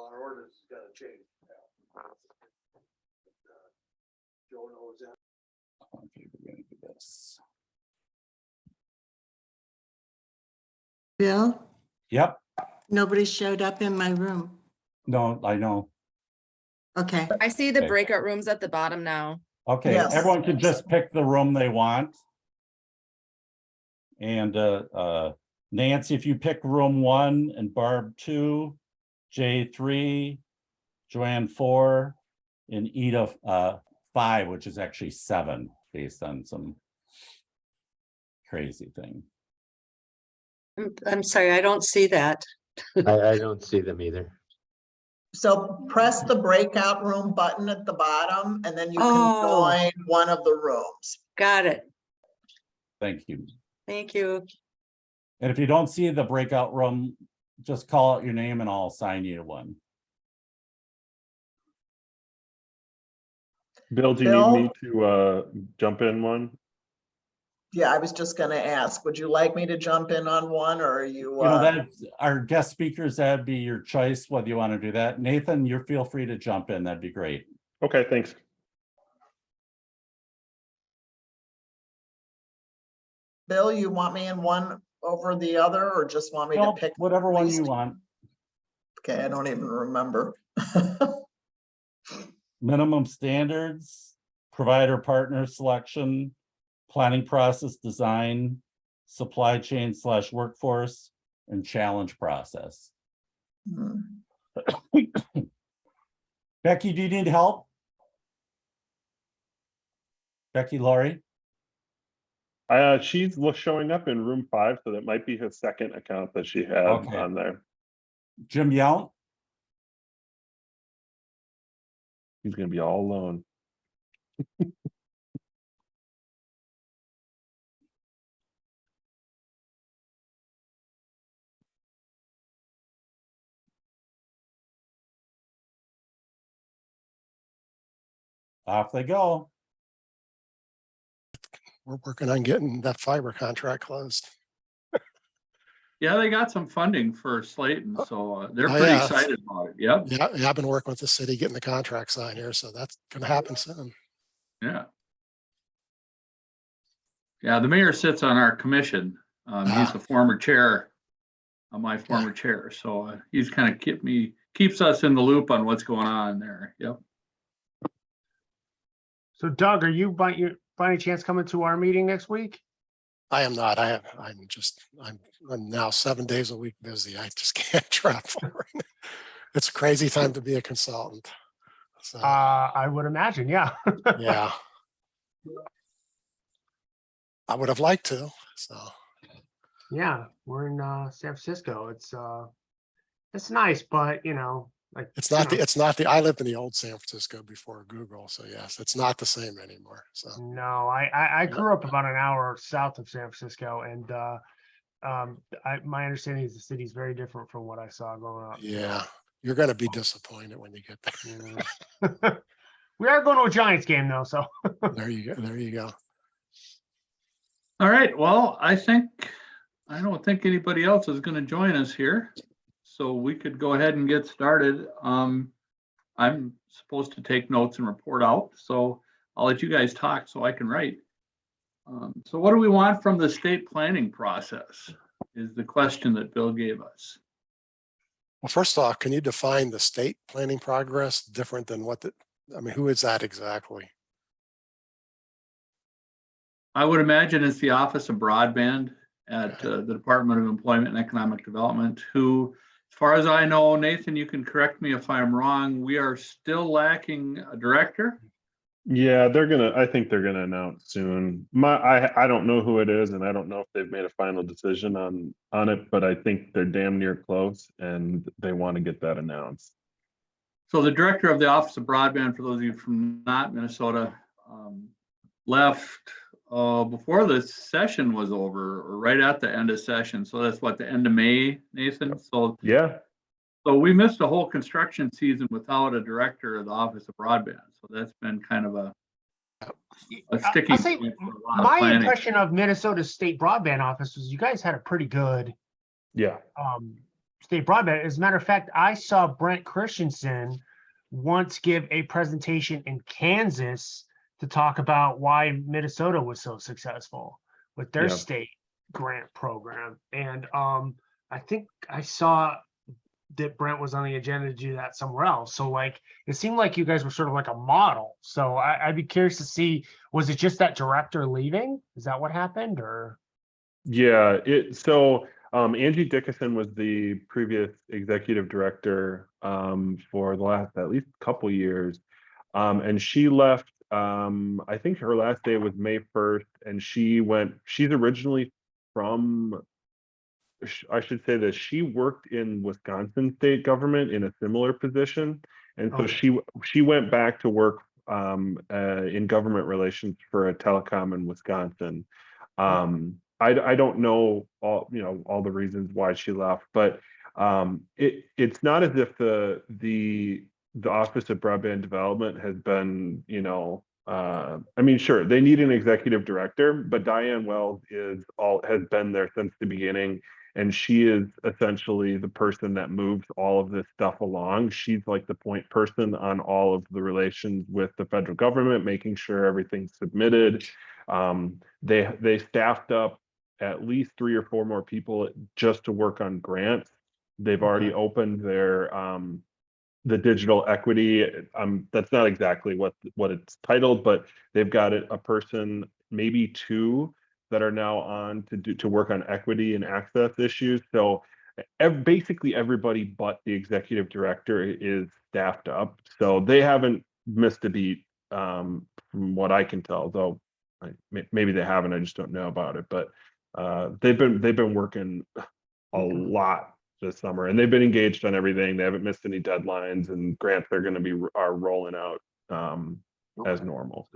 our ordinance has got to change. Joe knows that. Okay, we're gonna do this. Bill, Yep, nobody showed up in my room. no, I know. Okay, I see the Okay. breakout rooms at the bottom now. Okay, Yes. everyone can just pick the room they want. And Nancy, if you pick room 1 and Barb 2, Jay 3, Joanne 4, and Ida 5, which is actually 7 based on some crazy thing. I'm sorry, I don't see that. I don't see them either. So press the breakout room button at the bottom and then you can Oh. join one of the rooms. Got it. Thank you. Thank you. And if you don't see the breakout room, just call out your name and I'll assign you to one. Bill, do you Bill? need me to jump in one? Yeah, I was just gonna ask, would you like me to jump in on one or are you? You know, that our guest speakers, that'd be your choice, whether you want to do that. Nathan, you're feel free to jump in. That'd be great. Okay, thanks. Bill, you want me in one over the other or just want me to No, pick? whatever one you least? want. Okay, I don't even remember. Minimum standards, provider partner selection, planning process design, supply chain / workforce, and challenge process. Hmm. Becky, do you need help? Becky Laurie? She's showing up in room 5, so that might be her second account that she had Okay. on there. Jim Yount? He's gonna be all alone. Off they go. We're working on getting that fiber contract closed. Yeah, they got some funding for Slayton, so they're Oh, pretty yeah. excited about it. Yep. Yeah, I've been working with the city, getting the contract signed here, so that's gonna happen soon. Yeah. Yeah, the mayor sits on our commission. He's the former chair, my former chair. So he's kind of keeps us in the loop on what's going on there. Yep. So Doug, are you by any chance coming to our meeting next week? I am not. I'm now 7 days a week busy. I just can't travel. It's a crazy time to be a consultant. So I would imagine, yeah. yeah. I would have liked to. So Yeah, we're in San Francisco. It's nice, but like it's not the I lived in the old San Francisco before Google. So yes, it's not the same anymore. So no, I grew up about an hour south of San Francisco, and my understanding is the city's very different from what I saw growing up. yeah, you're gonna be disappointed when you get there. Yeah. We are going to a Giants game though, so There you go. There you go. All right. Well, I don't think anybody else is going to join us here. So we could go ahead and get started. I'm supposed to take notes and report out. So I'll let you guys talk so I can write. So what do we want from the state planning process is the question that Bill gave us. Well, first off, can you define the state planning progress different than who is that exactly? I would imagine it's the Office of Broadband at the Department of Employment and Economic Development, who, as far as I know, Nathan, you can correct me if I'm wrong, we are still lacking a director. Yeah, I think they're gonna announce soon. I don't know who it is, and I don't know if they've made a final decision on it, but I think they're damn near close and they want to get that announced. So the director of the Office of Broadband, for those of you from not Minnesota, left before the session was over, or right at the end of session. So that's what, the end of May, Nathan? So yeah. So we missed a whole construction season without a director of the Office of Broadband. So that's been kind of a sticking I'll say point for a lot of my planning. impression of Minnesota's state broadband office was you guys had a pretty good Yeah. state broadband. As a matter of fact, I saw Brent Christensen once give a presentation in Kansas to talk about why Minnesota was so successful with their Yeah. state grant program. And I think I saw that Brent was on the agenda to do that somewhere else. So like, it seemed like you guys were sort of like a model. So I'd be curious to see, was it just that director leaving? Is that what happened, or? Yeah, so Angie Dickinson was the previous executive director for the last at least couple years. And she left, I think her last day was May 1st, and she's originally from, I should say that she worked in Wisconsin state government in a similar position. And so Okay. she went back to work in government relations for a telecom in Wisconsin. I don't know all the reasons why she left, but it's not as if the Office of Broadband Development has been, I mean, sure, they need an executive director, but Diane Wells has been there since the beginning, and she is essentially the person that moves all of this stuff along. She's like the point person on all of the relations with the federal government, making sure everything's submitted. They staffed up at least 3 or 4 more people just to work on grants. They've already opened their the digital equity. That's not exactly what it's titled, but they've got a person, maybe 2, that are now on to work on equity and access issues. So basically everybody but the executive director is staffed up. So they haven't missed a beat from what I can tell, though maybe they haven't, I just don't know about it. But they've been working a lot this summer, and they've been engaged on everything. They haven't missed any deadlines, and grants are going to be rolling out as normal.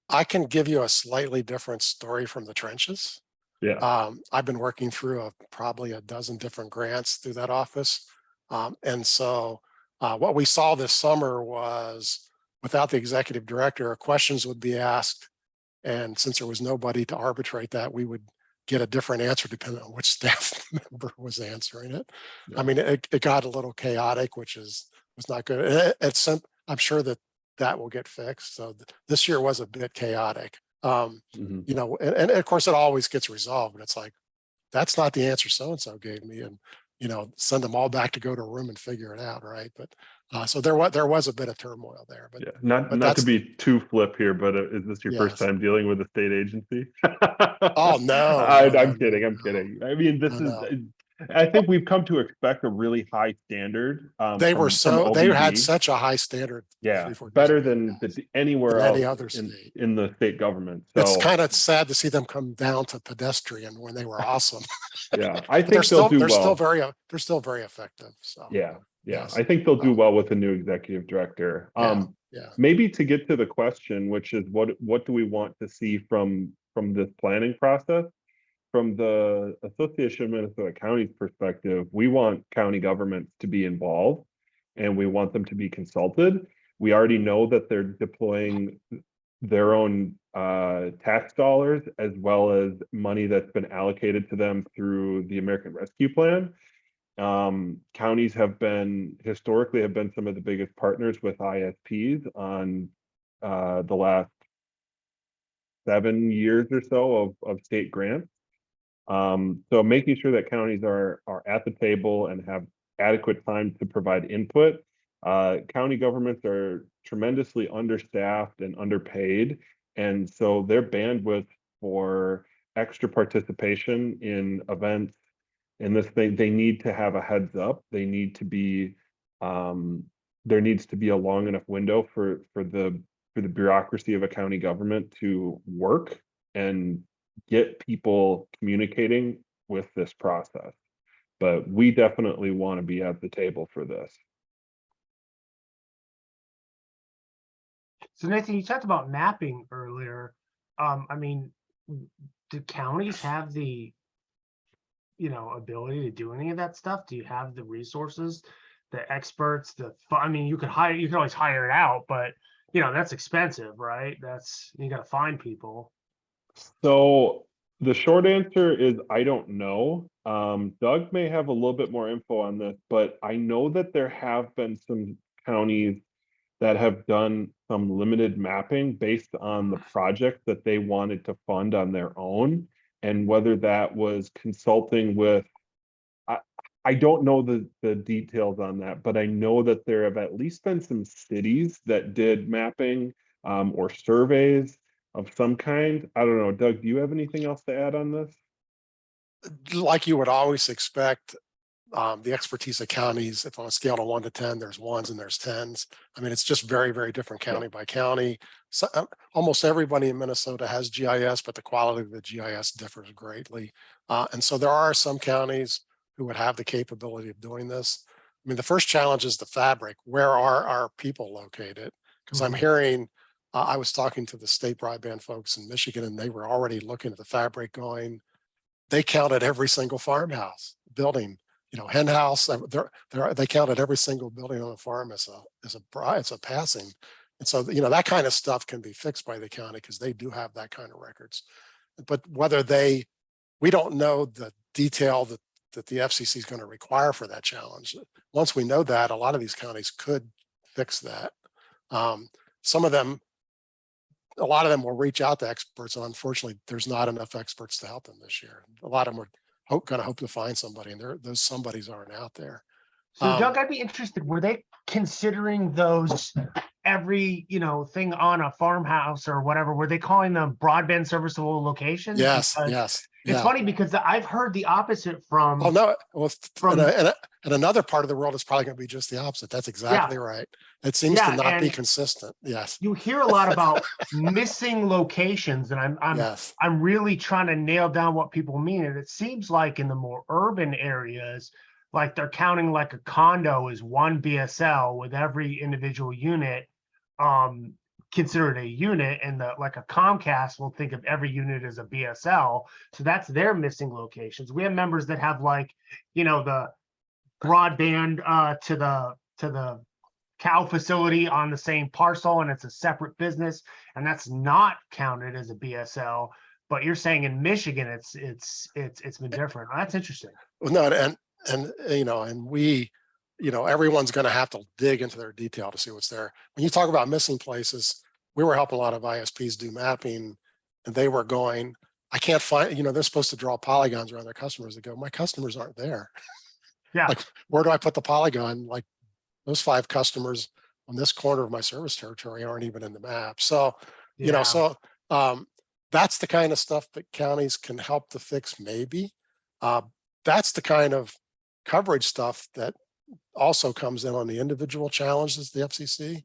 I can give you a slightly different story from the trenches. Yeah. I've been working through probably a dozen different grants through that office. And so what we saw this summer was, without the executive director, questions would be asked. And since there was nobody to arbitrate that, we would get a different answer depending on which staff member was answering it. Yeah. I mean, it got a little chaotic, which was not good. I'm sure that will get fixed. So this year was a bit chaotic. And of course it always gets resolved, but it's like, that's not the answer so-and-so gave me, and send them all back to go to a room and figure it out, right? But so there was a bit of turmoil there. But yeah, not to be too flip here, but is this your first time dealing with a state agency? Oh no, I'm kidding. I'm kidding. I mean, I think we've come to expect a really high standard. They had OBD. such a high standard. Yeah, better than anywhere else any other state in the state government. So it's kind of sad to see them come down to pedestrian when they were awesome. Yeah, I think they'll do well. They're still very effective. So yeah. Yes. I think they'll do well with a new executive director. Maybe to get to the question, which is what do we want to see from this planning process? From the Association of Minnesota Counties perspective, we want county governments to be involved, and we want them to be consulted. We already know that they're deploying their own tax dollars, as well as money that's been allocated to them through the American Rescue Plan. Counties historically have been some of the biggest partners with ISPs on the last 7 years or so of state grants. So making sure that counties are at the table and have adequate time to provide input. County governments are tremendously understaffed and underpaid, and so their bandwidth for extra participation in events in this thing, they need to have a heads up. They need to be there needs to be a long enough window for the bureaucracy of a county government to work and get people communicating with this process. But we definitely want to be at the table for this. So Nathan, you talked about mapping earlier. I mean, do counties have the ability to do any of that stuff? Do you have the resources, the experts, I mean, you can always hire it out, but that's expensive, right? You got to find people. So The short answer is I don't know. Doug may have a little bit more info on this, but I know that there have been some counties that have done some limited mapping based on the project that they wanted to fund on their own. And whether that was consulting with, I don't know the details on that, but I know that there have at least been some cities that did mapping or surveys of some kind. I don't know. Doug, do you have anything else to add on this? Like you would always expect, the expertise of counties, if on a scale of 1 to 10, there's ones and there's 10s. I mean, it's just very, very different county by county. So almost everybody in Minnesota has GIS, but the quality of the GIS differs greatly. And so there are some counties who would have the capability of doing this. I mean, the first challenge is the fabric. Where are our people located? Because I'm hearing, I was talking to the state broadband folks in Michigan, and they were already looking at the fabric going, they counted every single farmhouse building, you know, hen house. They counted every single building on the farm as a passing. And so, you know, that kind of stuff can be fixed by the county because they do have that kind of records. But whether we don't know the detail that the FCC is going to require for that challenge. Once we know that, a lot of these counties could fix that. Some of them, a lot of them will reach out to experts, and unfortunately, there's not enough experts to help them this year. A lot of them are going to hope to find somebody, and those somebodies aren't out there. So Doug, I'd be interested, were they considering those every, you know, thing on a farmhouse or whatever, were they calling them broadband serviceable locations? Yes, Because yes. it's Yeah. funny because I've heard the opposite from. Oh no, well, from and another part of the world is probably going to be just the opposite. That's exactly right. It seems to not be consistent. Yes. You hear a lot about missing locations, and I'm really trying to nail down what people mean. And it seems like in the more urban areas, like they're counting like a condo is one BSL with every individual unit considered a unit, and like a Comcast will think of every unit as a BSL. So that's their missing locations. We have members that have, like, you know, the broadband to the cow facility on the same parcel, and it's a separate business, and that's not counted as a BSL. But you're saying in Michigan it's been different. That's interesting. Well, no, and you know, and we, you know, everyone's going to have to dig into their detail to see what's there. When you talk about missing places, we were helping a lot of ISPs do mapping, and they were going, I can't find, you know, they're supposed to draw polygons around their customers. They go, my customers aren't there. Yeah. Like, where do I put the polygon? Like, those 5 customers on this corner of my service territory aren't even in the map. So, you know, so that's the kind of stuff that counties can help to fix, maybe. That's the kind of coverage stuff that also comes in on the individual challenges, the FCC.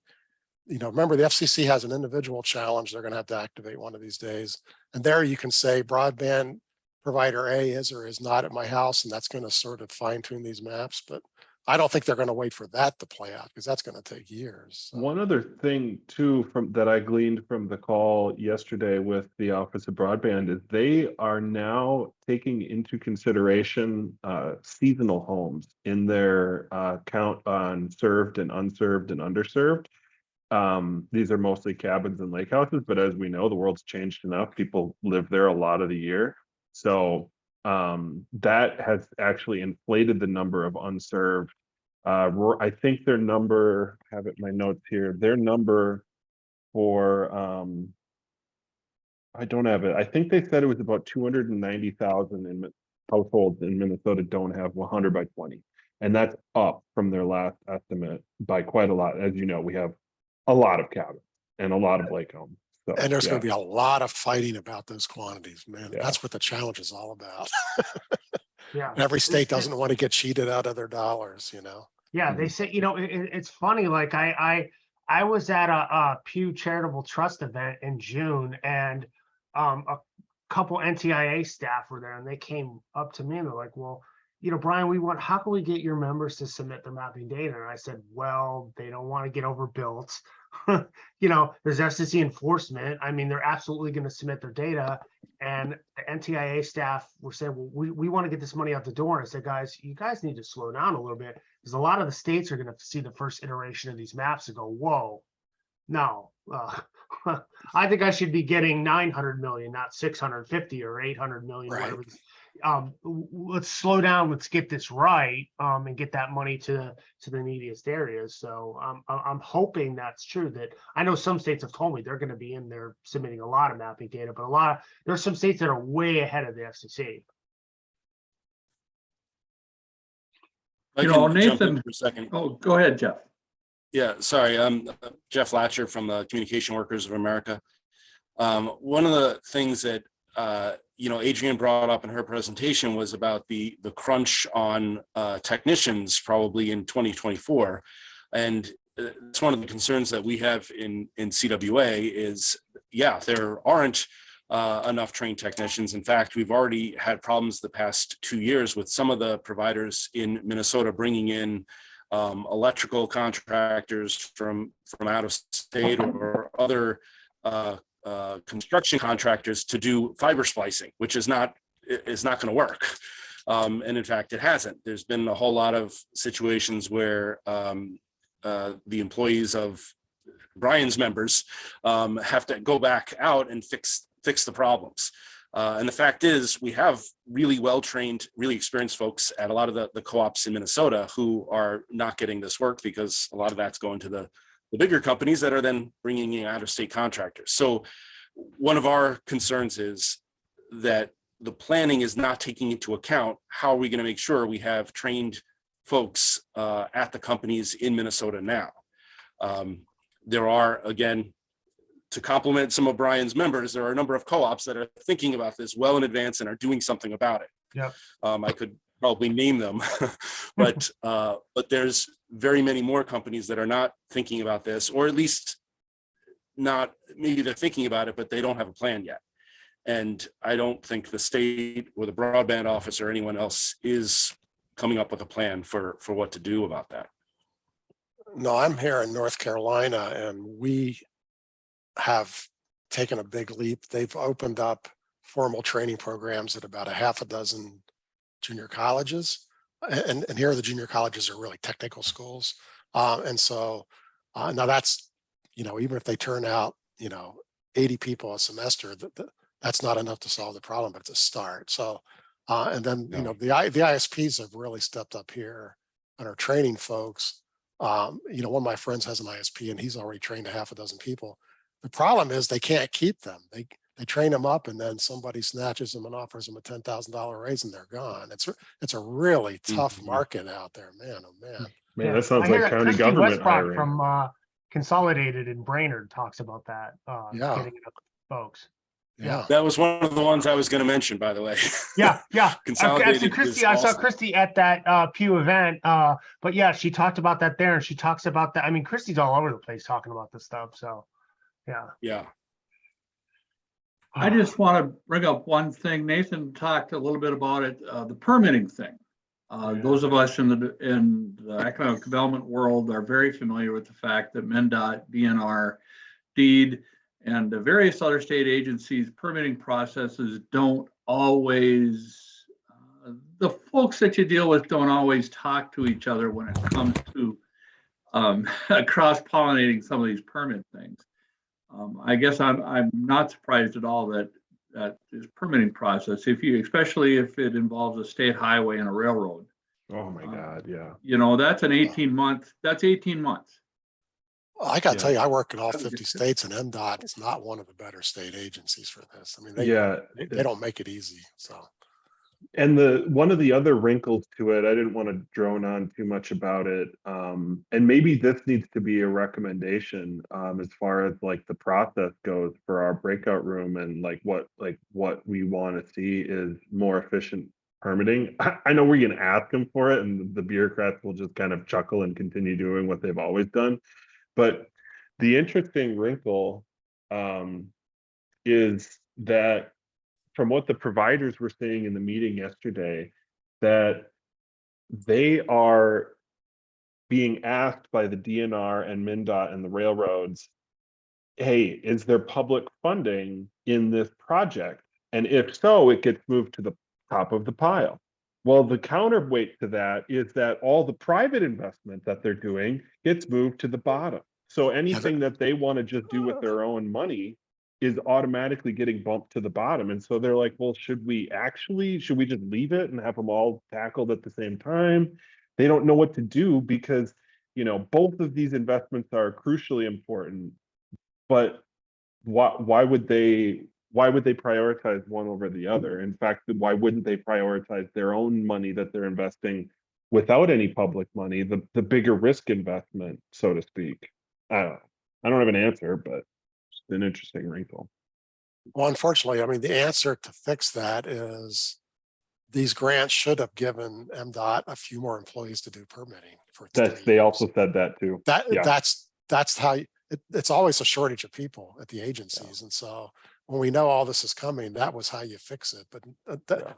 You know, remember, the FCC has an individual challenge they're going to have to activate one of these days. And there you can say broadband provider A is or is not at my house, and that's going to sort of fine tune these maps. But I don't think they're going to wait for that to play out, because that's going to take years. So. One other thing too, that I gleaned from the call yesterday with the Office of Broadband, is they are now taking into consideration seasonal homes in their count on served and unserved and underserved. These are mostly cabins and lake houses, but as we know, the world's changed enough. People live there a lot of the year. So that has actually inflated the number of unserved. I think their number, I have it in my notes here, their number for, I don't have it. I think they said it was about 290,000 in households in Minnesota don't have 100 by 20. And that's up from their last estimate by quite a lot. As you know, we have a lot of cabins and a lot of lake homes. So, and there's going to be a lot of fighting about those quantities, man. That's what the challenge is all about. Every state doesn't want to get cheated out of their dollars, you know. Yeah, they say, you know, it's funny. Like I was at a Pew Charitable Trust event in June, and a couple NTIA staff were there, and they came up to me and they're like, well, you know, Brian, how can we get your members to submit their mapping data? And I said, well, they don't want to get overbuilt. You know, there's FCC enforcement. I mean, they're absolutely going to submit their data. And the NTIA staff were saying, well, we want to get this money out the door. And I said, guys, you guys need to slow down a little bit, because a lot of the states are going to see the first iteration of these maps and go, whoa, no, I think I should be getting 900 million, not 650 or 800 million, Right. whatever. Let's slow down. Let's get this right, and get that money to the neediest areas. So I'm hoping that's true. That I know some states have told me they're going to be in there submitting a lot of mapping data, but there's some states that are way ahead of the FCC. You I can know, jump in Nathan, for a second. oh, go ahead, Jeff. Yeah, sorry. I'm Jeff Latcher from the Communication Workers of America. One of the things that Adrianne brought up in her presentation was about the crunch on technicians probably in 2024, and it's one of the concerns that we have in CWA is, yeah, there aren't enough trained technicians. In fact, we've already had problems the past 2 years with some of the providers in Minnesota bringing in electrical contractors from out of state or other construction contractors to do fiber splicing, which is not going to work. And in fact, it hasn't. There's been a whole lot of situations where the employees of Brian's members have to go back out and fix the problems. And the fact is, we have really well-trained, really experienced folks at a lot of the co-ops in Minnesota who are not getting this work because a lot of that's going to the bigger companies that are then bringing in out-of-state contractors. So one of our concerns is that the planning is not taking into account how are we going to make sure we have trained folks at the companies in Minnesota now. There are, again, to complement some of Brian's members, there are a number of co-ops that are thinking about this well in advance and are doing something about it. Yeah. I could probably name them, but there's very many more companies that are not thinking about this, or at least not, maybe they're thinking about it, but they don't have a plan yet. And I don't think the state or the broadband office or anyone else is coming up with a plan for what to do about that. No, I'm here in North Carolina, and we have taken a big leap. They've opened up formal training programs at about a half a dozen junior colleges. And here the junior colleges are really technical schools. And so now that's, even if they turn out, 80 people a semester, that's not enough to solve the problem, but it's a start. So, and then, the ISPs have really stepped up here and are training folks. One of my friends has an ISP and he's already trained a half a dozen people. The problem is they can't keep them. They train them up and then somebody snatches them and offers them a $10,000 raise and they're gone. It's a really tough market out there, man. Oh man. Man, that sounds I hear like that county Christy government Westbrook hiring. from Consolidated in Brainerd talks about that. Getting it up to folks. Yeah. That was one of the ones I was going to mention, by the way. Yeah. Consolidated Actually, Christy, is I saw awesome. Christy at that Pew event. But yeah, she talked about that there, and she talks about that. I mean, Christy's all over the place talking about this stuff. So, yeah. I just want to bring up one thing. Nathan talked a little bit about it, the permitting thing. Those of us in the economic development world are very familiar with the fact that MnDOT, DNR, DEED, and the various other state agencies' permitting processes don't always, the folks that you deal with don't always talk to each other when it comes to cross-pollinating some of these permit things. I guess I'm not surprised at all that this permitting process, especially if it involves a state highway and a railroad. Oh my God, yeah. That's an 18 months. That's 18 months. Well, I got to tell you, I work in all 50 states, and MDOT is not one of the better state agencies for this. I mean, they don't make it easy. So, and one of the other wrinkles to it, I didn't want to drone on too much about it, and maybe this needs to be a recommendation as far as like the process goes for our breakout room, and what we want to see is more efficient permitting. I know we're going to ask them for it, and the bureaucrats will just kind of chuckle and continue doing what they've always done. But the interesting wrinkle is that from what the providers were saying in the meeting yesterday, that they are being asked by the DNR and MnDOT and the railroads, hey, is there public funding in this project? And if so, it gets moved to the top of the pile. Well, the counterweight to that is that all the private investment that they're doing gets moved to the bottom. So anything that they want to just do with their own money is automatically getting bumped to the bottom. And so they're like, well, should we just leave it and have them all tackled at the same time? They don't know what to do because, you know, both of these investments are crucially important, but why would they prioritize one over the other? In fact, why wouldn't they prioritize their own money that they're investing without any public money, the bigger risk investment, so to speak? I don't have an answer, but it's an interesting wrinkle. Well, unfortunately, I mean, the answer to fix that is these grants should have given MDOT a few more employees to do permitting for 3 years. They also said that too. That's how it's always a shortage of people at the agencies. And so when we know all this is coming, that was how you fix it. But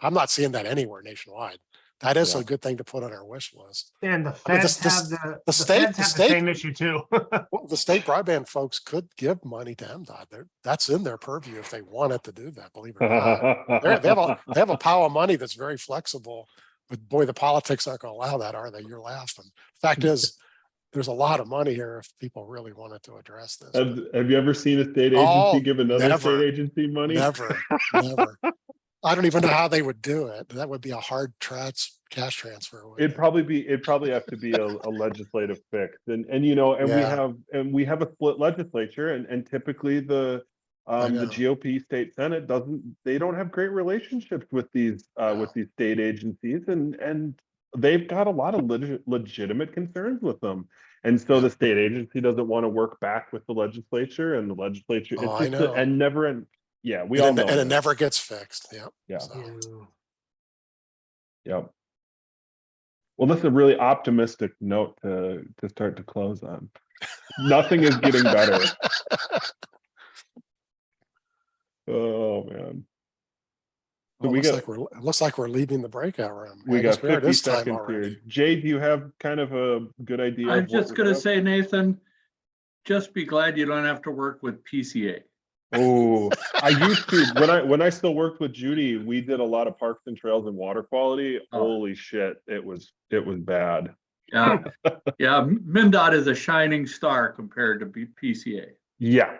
I'm not seeing that anywhere nationwide. That is a good thing to put on our wish list. And the I mean, feds have the same issue too. Well, the state broadband folks could give money to MDOT. That's in their purview if they wanted to do that, believe it or not. They have a pile of money that's very flexible, but boy, the politics aren't going to allow that, are they? You're laughing. Fact is, there's a lot of money here if people really wanted to address this. Have you ever seen a state agency give another state agency money? Never. I don't even know how they would do it. That would be a hard cash transfer. It'd probably have to be a legislative fix, and you know, we have a split legislature, and typically the GOP state Senate don't have great relationships with these state agencies, and they've got a lot of legitimate concerns with them, and so the state agency doesn't want to work back with the legislature, and the legislature we all know, and it never gets fixed. Well, this is a really optimistic note to start to close on. Nothing is getting better. Oh man. Well, it looks like we're leaving the breakout room. We got 50 seconds here. Jay, do you have kind of a good idea? I'm just going to say, Nathan, just be glad you don't have to work with PCA. Oh, I used to when I still worked with Judy, we did a lot of parks and trails and water quality. Holy shit, it was bad. Yeah, MnDOT is a shining star compared to PCA. Yeah.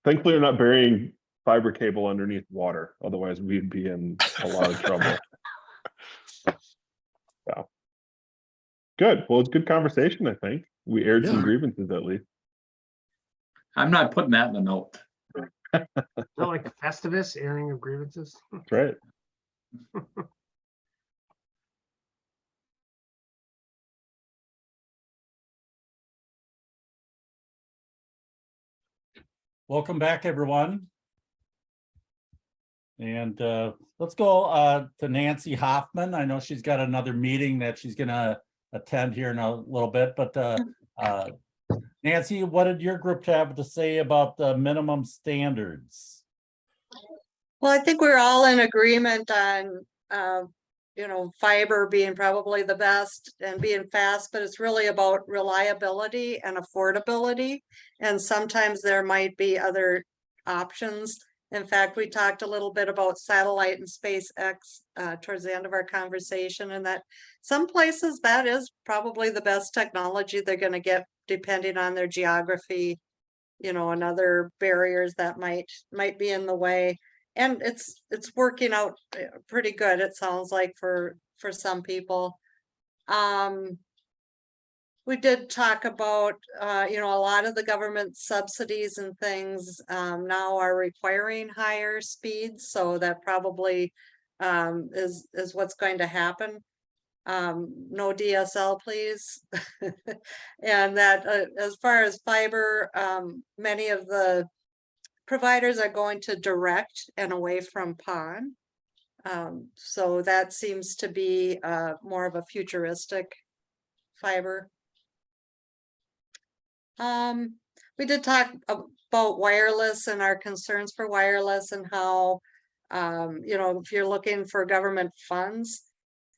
Thankfully, they're not burying fiber cable underneath water. Otherwise, we'd be in a lot of trouble. Yeah. Good. Well, it's good conversation. I think we aired some grievances at least. I'm not putting that in the note. Not like Festivus, airing of grievances. That's right. Welcome back, everyone. And let's go to Nancy Hoffman. I know she's got another meeting that she's going to attend here in a little bit, but Nancy, what did your group have to say about the minimum standards? Well, I think we're all in agreement on, fiber being probably the best and being fast, but it's really about reliability and affordability. And sometimes there might be other options. In fact, we talked a little bit about satellite and SpaceX towards the end of our conversation, and that some places that is probably the best technology they're going to get depending on their geography, and other barriers that might be in the way. And it's working out pretty good, it sounds like, for some people. We did talk about, a lot of the government subsidies and things now are requiring higher speeds. So that probably is what's going to happen. No DSL, please. And that as far as fiber, many of the providers are going to direct and away from PON. So that seems to be more of a futuristic fiber. We did talk about wireless and our concerns for wireless and how, if you're looking for government funds,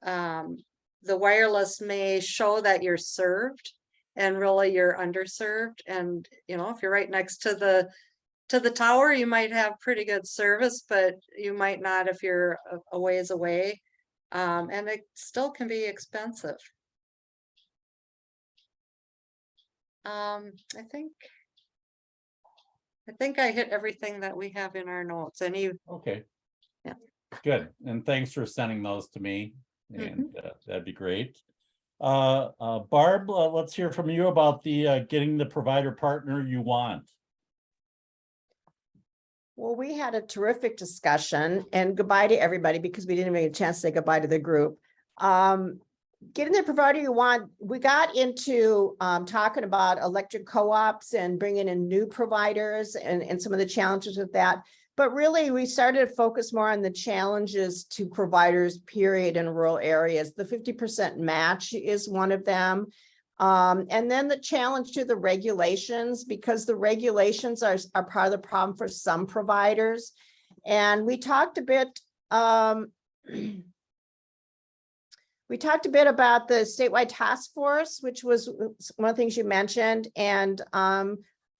the wireless may show that you're served and really you're underserved. And, if you're right next to the tower, you might have pretty good service, but you might not if you're a ways away. And it still can be expensive. I think I hit everything that we have in our notes. Any, Okay. Yeah. Good, and thanks for sending those to me, and that'd be great. Barb, let's hear from you about the getting the provider partner you want. Well, we had a terrific discussion, and goodbye to everybody because we didn't make a chance to say goodbye to the group. Getting the provider you want, we got into talking about electric co-ops and bringing in new providers and some of the challenges with that. But really, we started to focus more on the challenges to providers, period, in rural areas. The 50% match is one of them. And then the challenge to the regulations, because the regulations are part of the problem for some providers. And we talked a bit, about the statewide task force, which was one of the things you mentioned. And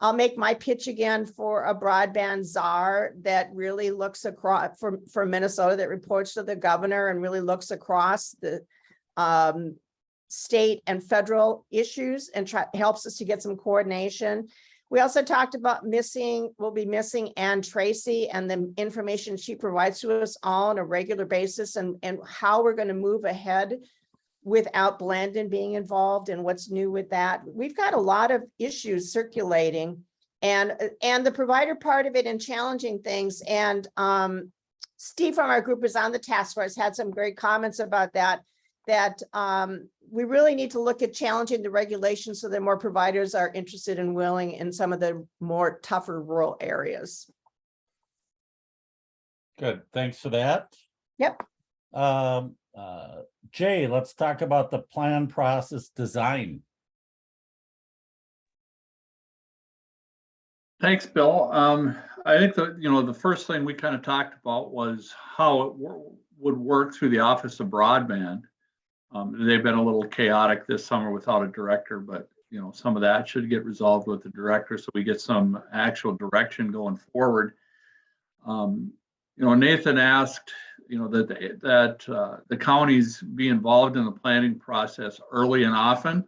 I'll make my pitch again for a broadband czar that really looks across for Minnesota, that reports to the governor and really looks across the state and federal issues and helps us to get some coordination. We also talked about we'll be missing Ann Tracy and the information she provides to us all on a regular basis, and how we're going to move ahead without Blandon being involved and what's new with that. We've got a lot of issues circulating, and the provider part of it and challenging things. And Steve from our group is on the task force, had some great comments about that we really need to look at challenging the regulations so that more providers are interested and willing in some of the more tougher rural areas. Good, thanks for that. Yep. Jay, let's talk about the plan process design. Thanks, Bill. I think that, the first thing we kind of talked about was how it would work through the Office of Broadband. They've been a little chaotic this summer without a director, but some of that should get resolved with the director, so we get some actual direction going forward. Nathan asked, that the counties be involved in the planning process early and often.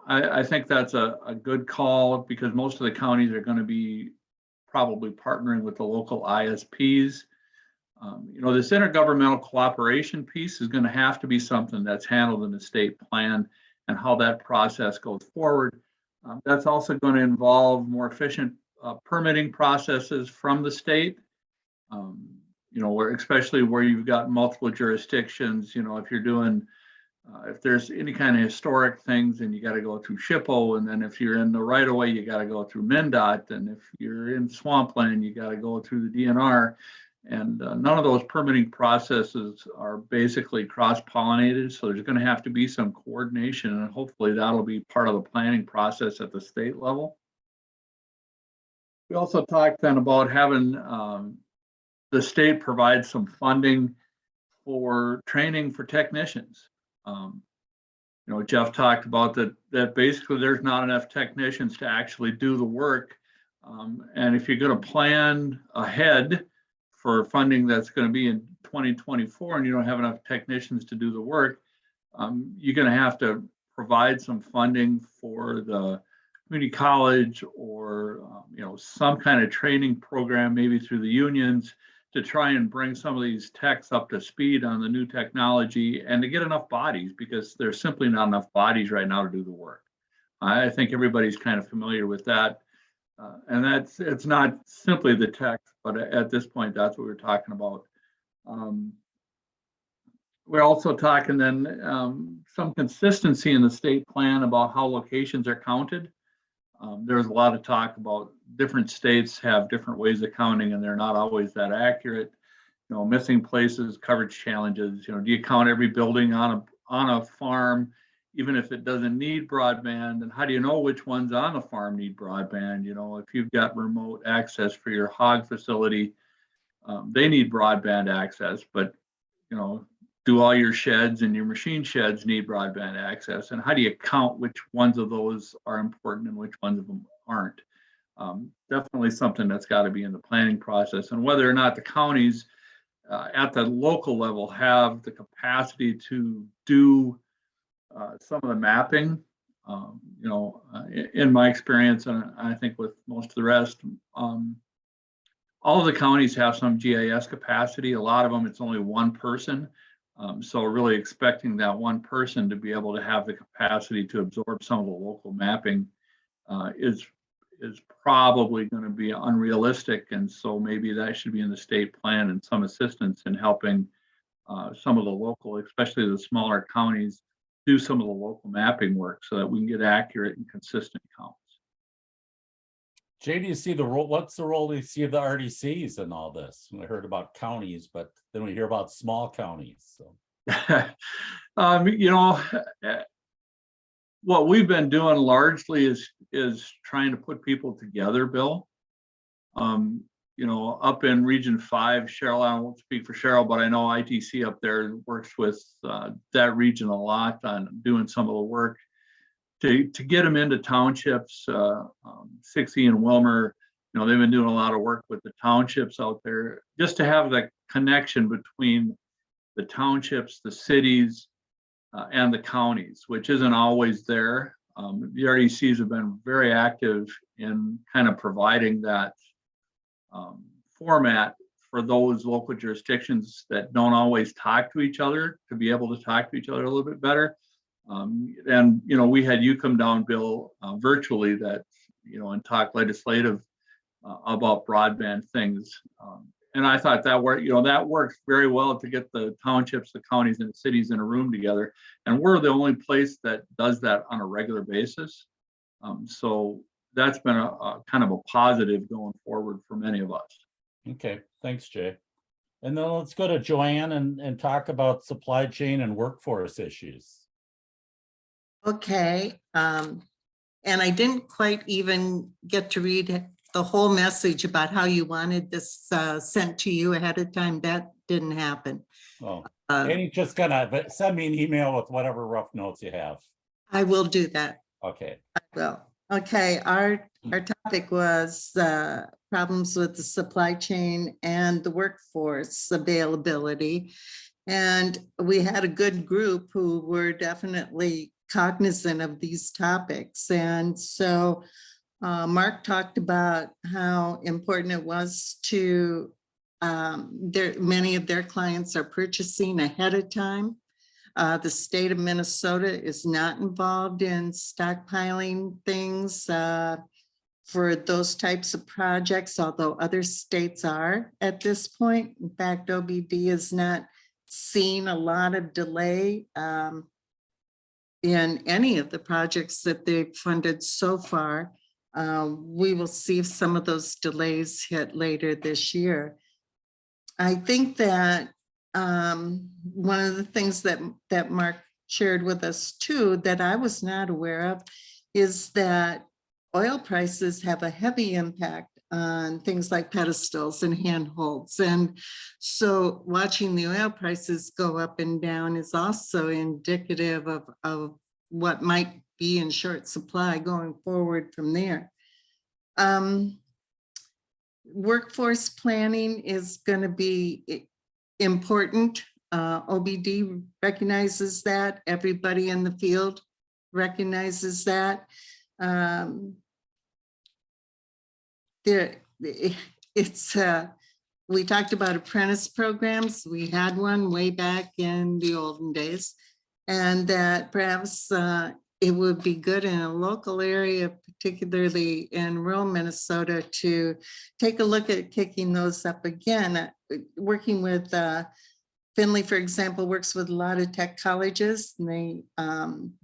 I think that's a good call, because most of the counties are going to be probably partnering with the local ISPs. This intergovernmental cooperation piece is going to have to be something that's handled in the state plan, and how that process goes forward. That's also going to involve more efficient permitting processes from the state. Especially where you've got multiple jurisdictions, if you're doing, if there's any kind of historic things, then you got to go through SHPO. And then if you're in the right of way, you got to go through MnDOT. And if you're in swampland, you got to go through the DNR. And none of those permitting processes are basically cross-pollinated. So there's going to have to be some coordination, and hopefully that'll be part of the planning process at the state level. We also talked then about having the state provide some funding for training for technicians. Jeff talked about that basically there's not enough technicians to actually do the work. And if you're going to plan ahead for funding that's going to be in 2024 and you don't have enough technicians to do the work, you're going to have to provide some funding for the community college or some kind of training program, maybe through the unions, to try and bring some of these techs up to speed on the new technology, and to get enough bodies, because there's simply not enough bodies right now to do the work. I think everybody's kind of familiar with that. And it's not simply the tech, but at this point, that's what we're talking about. We're also talking then some consistency in the state plan about how locations are counted. There's a lot of talk about different states have different ways of counting, and they're not always that accurate. Missing places, coverage challenges. Do you count every building on a farm, even if it doesn't need broadband? And how do you know which ones on the farm need broadband? If you've got remote access for your hog facility, they need broadband access, but do all your sheds and your machine sheds need broadband access? And how do you count which ones of those are important and which ones of them aren't? Definitely something that's got to be in the planning process. And whether or not the counties at the local level have the capacity to do some of the mapping In my experience, and I think with most of the rest, all of the counties have some GIS capacity. A lot of them, it's only one person. So really expecting that one person to be able to have the capacity to absorb some of the local mapping is probably going to be unrealistic. And so maybe that should be in the state plan and some assistance in helping some of the local, especially the smaller counties, do some of the local mapping work so that we can get accurate and consistent counts. Jay, do you see the role? What's the role do you see of the RDCs in all this? We heard about counties, but then we hear about small counties. So, what we've been doing largely is trying to put people together, Bill. Up in Region 5, Cheryl, I won't speak for Cheryl, but I know ITC up there works with that region a lot on doing some of the work to get them into townships. 60 and Wilmer, they've been doing a lot of work with the townships out there, just to have the connection between the townships, the cities, and the counties, which isn't always there. The RDCs have been very active in kind of providing that format for those local jurisdictions that don't always talk to each other, to be able to talk to each other a little bit better. We had you come down, Bill, virtually and talk legislative about broadband things. And I thought that works very well to get the townships, the counties, and the cities in a room together. And we're the only place that does that on a regular basis. So that's been a kind of a positive going forward for many of us. okay, thanks, Jay. And then let's go to Joanne and talk about supply chain and workforce issues. Okay, and I didn't quite even get to read the whole message about how you wanted this sent to you ahead of time. That didn't happen. Oh, and you just gonna send me an email with whatever rough notes you have. I will do that. Okay. I will. Okay, our topic was problems with the supply chain and the workforce availability. And we had a good group who were definitely cognizant of these topics. And so Mark talked about how important it was to many of their clients are purchasing ahead of time. The state of Minnesota is not involved in stockpiling things for those types of projects, although other states are at this point. In fact, OBD is not seeing a lot of delay in any of the projects that they've funded so far. We will see if some of those delays hit later this year. I think that one of the things that Mark shared with us too, that I was not aware of, is that oil prices have a heavy impact on things like pedestals and handholds. And so watching the oil prices go up and down is also indicative of what might be in short supply going forward from there. Workforce planning is going to be important. OBD recognizes that. Everybody in the field recognizes that. We talked about apprentice programs. We had one way back in the olden days, and that perhaps it would be good in a local area, particularly in rural Minnesota, to take a look at kicking those up again. Working with Finley, for example, works with a lot of tech colleges, and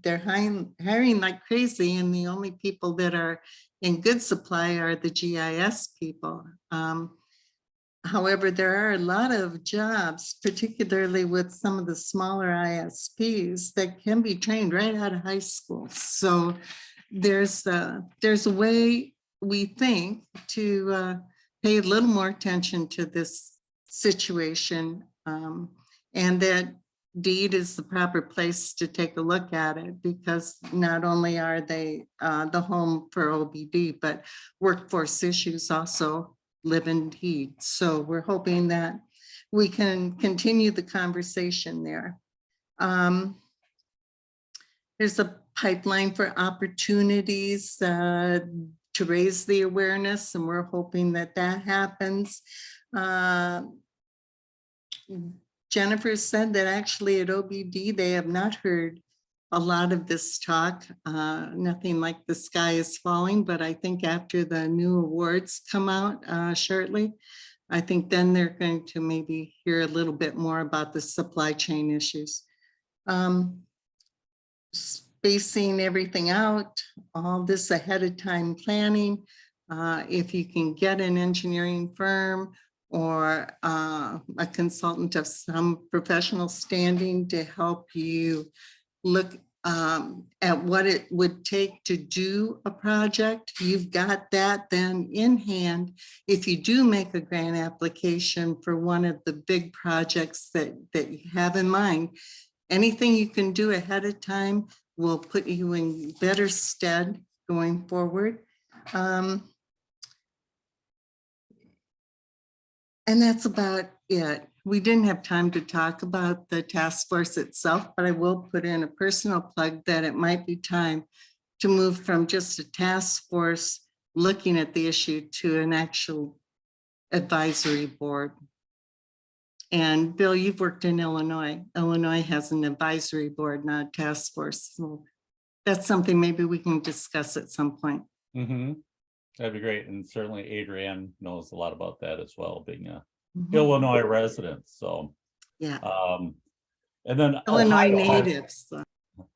they're hiring like crazy, and the only people that are in good supply are the GIS people. However, there are a lot of jobs, particularly with some of the smaller ISPs, that can be trained right out of high school. So there's a way, we think, to pay a little more attention to this situation, and that DEED is the proper place to take a look at it, because not only are they the home for OBD, but workforce issues also live in DEED. So we're hoping that we can continue the conversation there. There's a pipeline for opportunities to raise the awareness, and we're hoping that that happens. Jennifer said that actually at OBD, they have not heard a lot of this talk, nothing like the sky is falling, but I think after the new awards come out shortly, I think then they're going to maybe hear a little bit more about the supply chain issues. Spacing everything out, all this ahead of time planning. If you can get an engineering firm or a consultant of some professional standing to help you look at what it would take to do a project, you've got that then in hand. If you do make a grant application for one of the big projects that you have in mind, anything you can do ahead of time will put you in better stead going forward. And that's about it. We didn't have time to talk about the task force itself, but I will put in a personal plug that it might be time to move from just a task force looking at the issue to an actual advisory board. And Bill, you've worked in Illinois. Illinois has an advisory board, not a task force. So that's something maybe we can discuss at some point. Mm-hmm. That'd be great. And certainly Adrianne knows a lot about that as well, being a Mhm. Illinois resident. So, yeah. And then Illinois natives.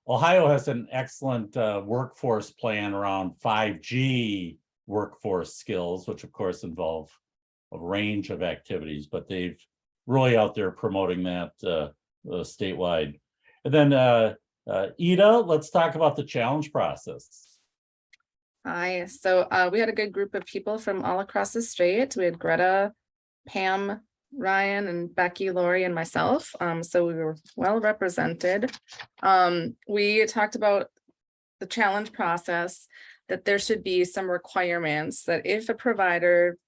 Ohio has an excellent workforce plan around 5G workforce skills, which of course involve a range of activities, but they've really out there promoting that statewide. And then Ida, let's talk about the challenge process. Hi, so we had a good group of people from all across the state. We had Greta, Pam, Ryan, and Becky, Lori, and myself. So we were well represented. We talked about the challenge process, that there should be some requirements that if a provider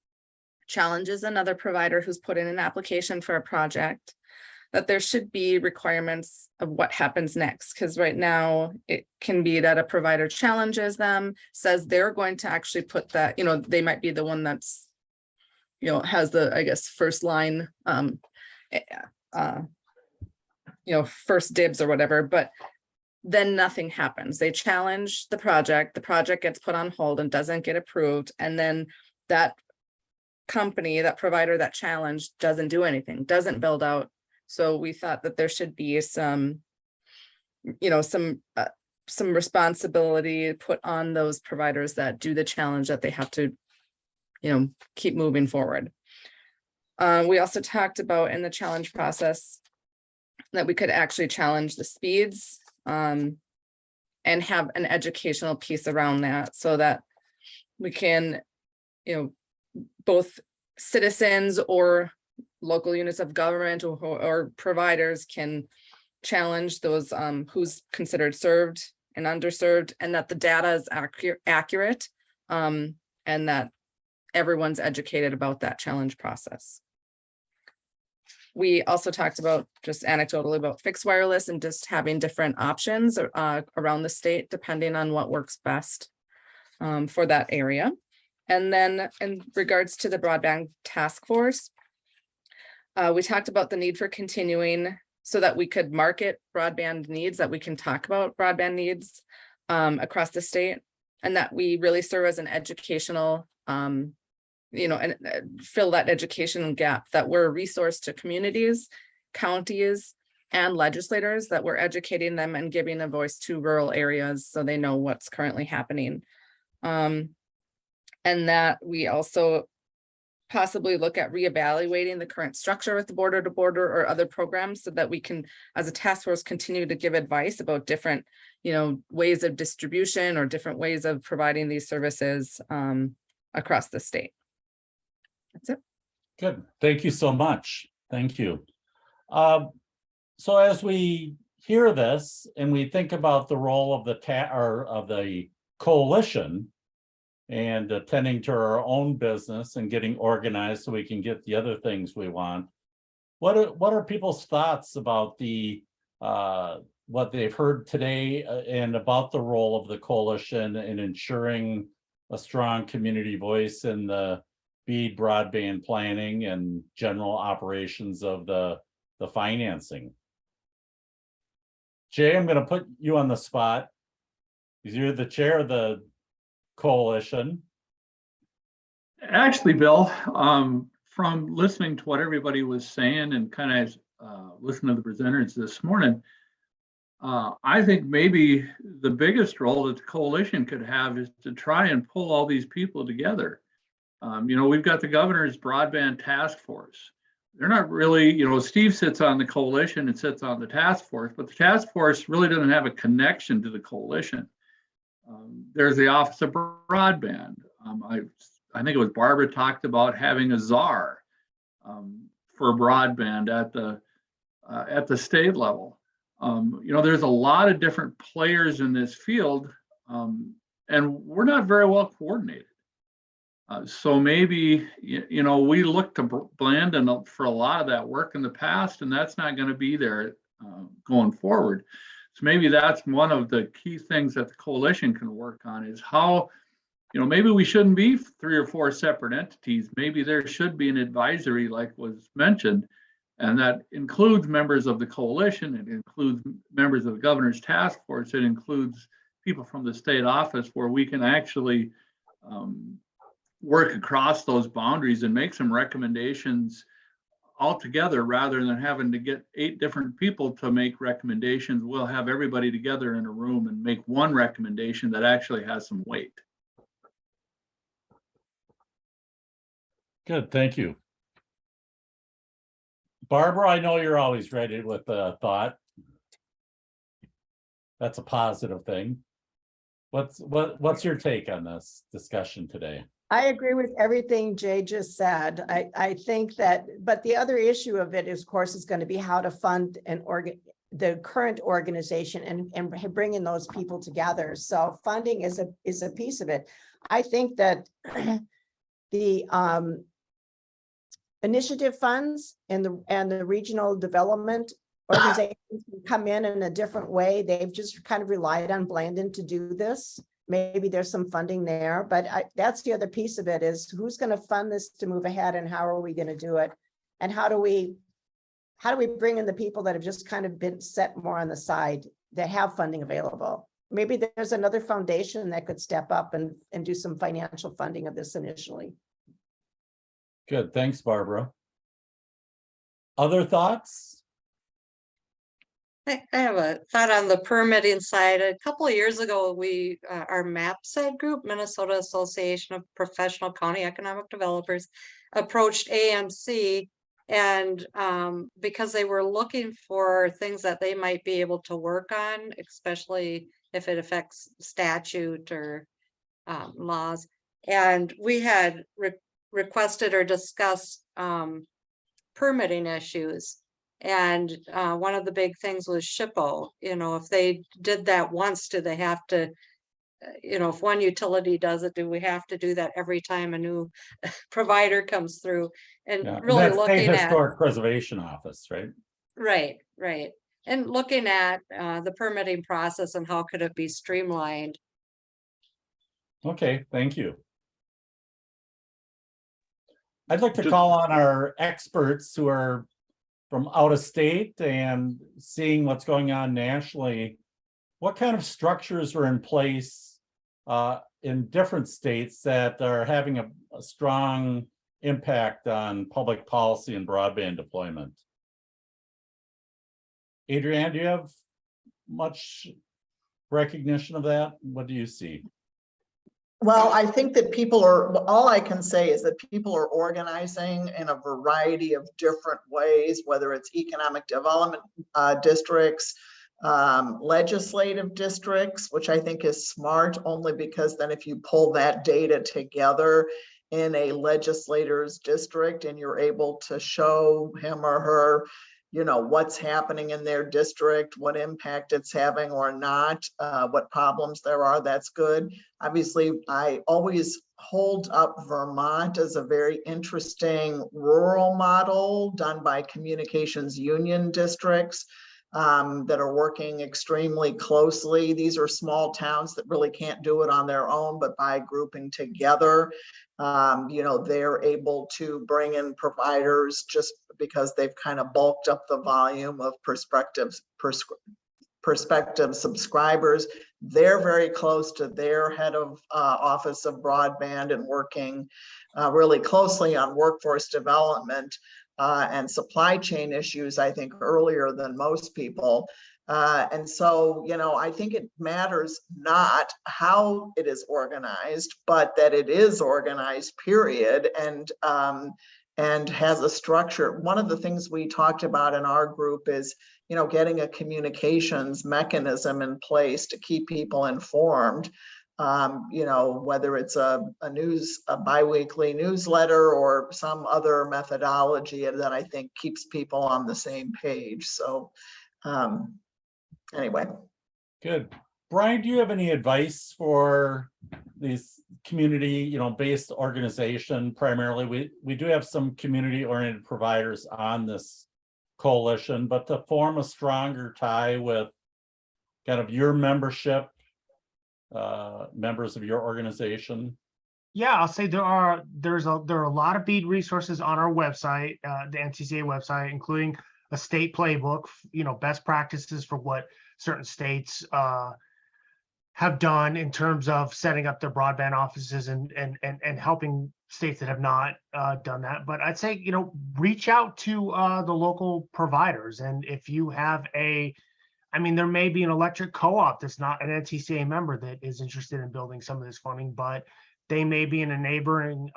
challenges another provider who's put in an application for a project, that there should be requirements of what happens next. Because right now it can be that a provider challenges them, says they're going to actually put that, they might be the one that's, has the, I guess, first line, first dibs or whatever, but then nothing happens. They challenge the project gets put on hold and doesn't get approved. And then that company, that provider that challenged doesn't do anything, doesn't build out. So we thought that there should be some responsibility put on those providers that do the challenge, that they have to, keep moving forward. We also talked about in the challenge process that we could actually challenge the speeds and have an educational piece around that, so that we can, both citizens or local units of government or providers can challenge those who's considered served and underserved, and that the data is accurate, and that everyone's educated about that challenge process. We also talked about, just anecdotally, about fixed wireless and just having different options around the state, depending on what works best for that area. And then in regards to the broadband task force, we talked about the need for continuing so that we could market broadband needs, that we can talk about broadband needs across the state, and that we really serve as an educational, and fill that education gap, that we're a resource to communities, counties, and legislators, that we're educating them and giving a voice to rural areas so they know what's currently happening. And that we also possibly look at reevaluating the current structure with the border to border or other programs, so that we can, as a task force, continue to give advice about different, ways of distribution or different ways of providing these services across the state. That's it. Good. Thank you so much. Thank you. So as we hear this and we think about the role of the coalition and attending to our own business and getting organized so we can get the other things we want, what are people's thoughts about the what they've heard today and about the role of the coalition in ensuring a strong community voice in the BEAD broadband planning and general operations of the financing. Jay, I'm going to put you on the spot because you're the chair of the coalition. Actually, Bill, from listening to what everybody was saying and kind of listening to the presenters this morning, I think maybe the biggest role that the coalition could have is to try and pull all these people together. We've got the governor's broadband task force. They're not really, Steve sits on the coalition and sits on the task force, but the task force really doesn't have a connection to the coalition. There's the Office of Broadband. I think it was Barbara talked about having a czar for broadband at the state level. There's a lot of different players in this field, and we're not very well coordinated. So maybe, we look to Blandon for a lot of that work in the past, and that's not going to be there going forward. So maybe that's one of the key things that the coalition can work on is how, maybe we shouldn't be 3 or 4 separate entities. Maybe there should be an advisory like was mentioned, and that includes members of the coalition. It includes members of the governor's task force. It includes people from the state office where we can actually work across those boundaries and make some recommendations altogether rather than having to get 8 different people to make recommendations. We'll have everybody together in a room and make one recommendation that actually has some weight. Good, thank you. Barbara, I know you're always ready with a thought. That's a positive thing. What's your take on this discussion today? I agree with everything Jay just said. I think that, but the other issue of it is, of course, is going to be how to fund the current organization and bringing those people together. So funding is a piece of it. I think that the initiative funds and the regional development organizations can come in a different way. They've just kind of relied on Blandon to do this. Maybe there's some funding there, but that's the other piece of it is who's going to fund this to move ahead and how are we going to do it? And how do we bring in the people that have just kind of been set more on the side that have funding available? Maybe there's another foundation that could step up and do some financial funding of this initially. Good, thanks, Barbara. Other thoughts? I have a thought on the permitting side. A couple of years ago, our MAPSED group, Minnesota Association of Professional County Economic Developers, approached AMC and because they were looking for things that they might be able to work on, especially if it affects statute or laws. And we had requested or discussed permitting issues. And one of the big things was SHPO. If they did that once, do they have to, if one utility does it, do we have to do that every time a new provider comes through? And really that's looking State at Historic Preservation Office, right? Right. And looking at the permitting process and how could it be streamlined. Okay, thank you. I'd like to call on our experts who are from out of state and seeing what's going on nationally. What kind of structures are in place in different states that are having a strong impact on public policy and broadband deployment? Adrianne, do you have much recognition of that? What do you see? Well, I think that all I can say is that people are organizing in a variety of different ways, whether it's economic development districts, legislative districts, which I think is smart only because then if you pull that data together in a legislator's district and you're able to show him or her, what's happening in their district, what impact it's having or not, what problems there are, that's good. Obviously, I always hold up Vermont as a very interesting rural model done by communications union districts. that are working extremely closely. These are small towns that really can't do it on their own, but by grouping together, they're able to bring in providers just because they've kind of bulked up the volume of prospective subscribers. They're very close to their head of office of broadband and working really closely on workforce development and supply chain issues, I think, earlier than most people. And so, I think it matters not how it is organized, but that it is organized, period, and has a structure. One of the things we talked about in our group is, getting a communications mechanism in place to keep people informed. Whether it's a biweekly newsletter or some other methodology that I think keeps people on the same page. So anyway. Good. Brian, do you have any advice for these community, based organization? Primarily, we do have some community oriented providers on this coalition, but to form a stronger tie with kind of your membership, members of your organization? Yeah, I'll say there are a lot of BEAD resources on our website, the NTCA website, including a state playbook, best practices for what certain states have done in terms of setting up their broadband offices and helping states that have not done that. But I'd say, reach out to the local providers. And if you have there may be an electric co-op that's not an NTCA member that is interested in building some of this funding, but they may be in a neighboring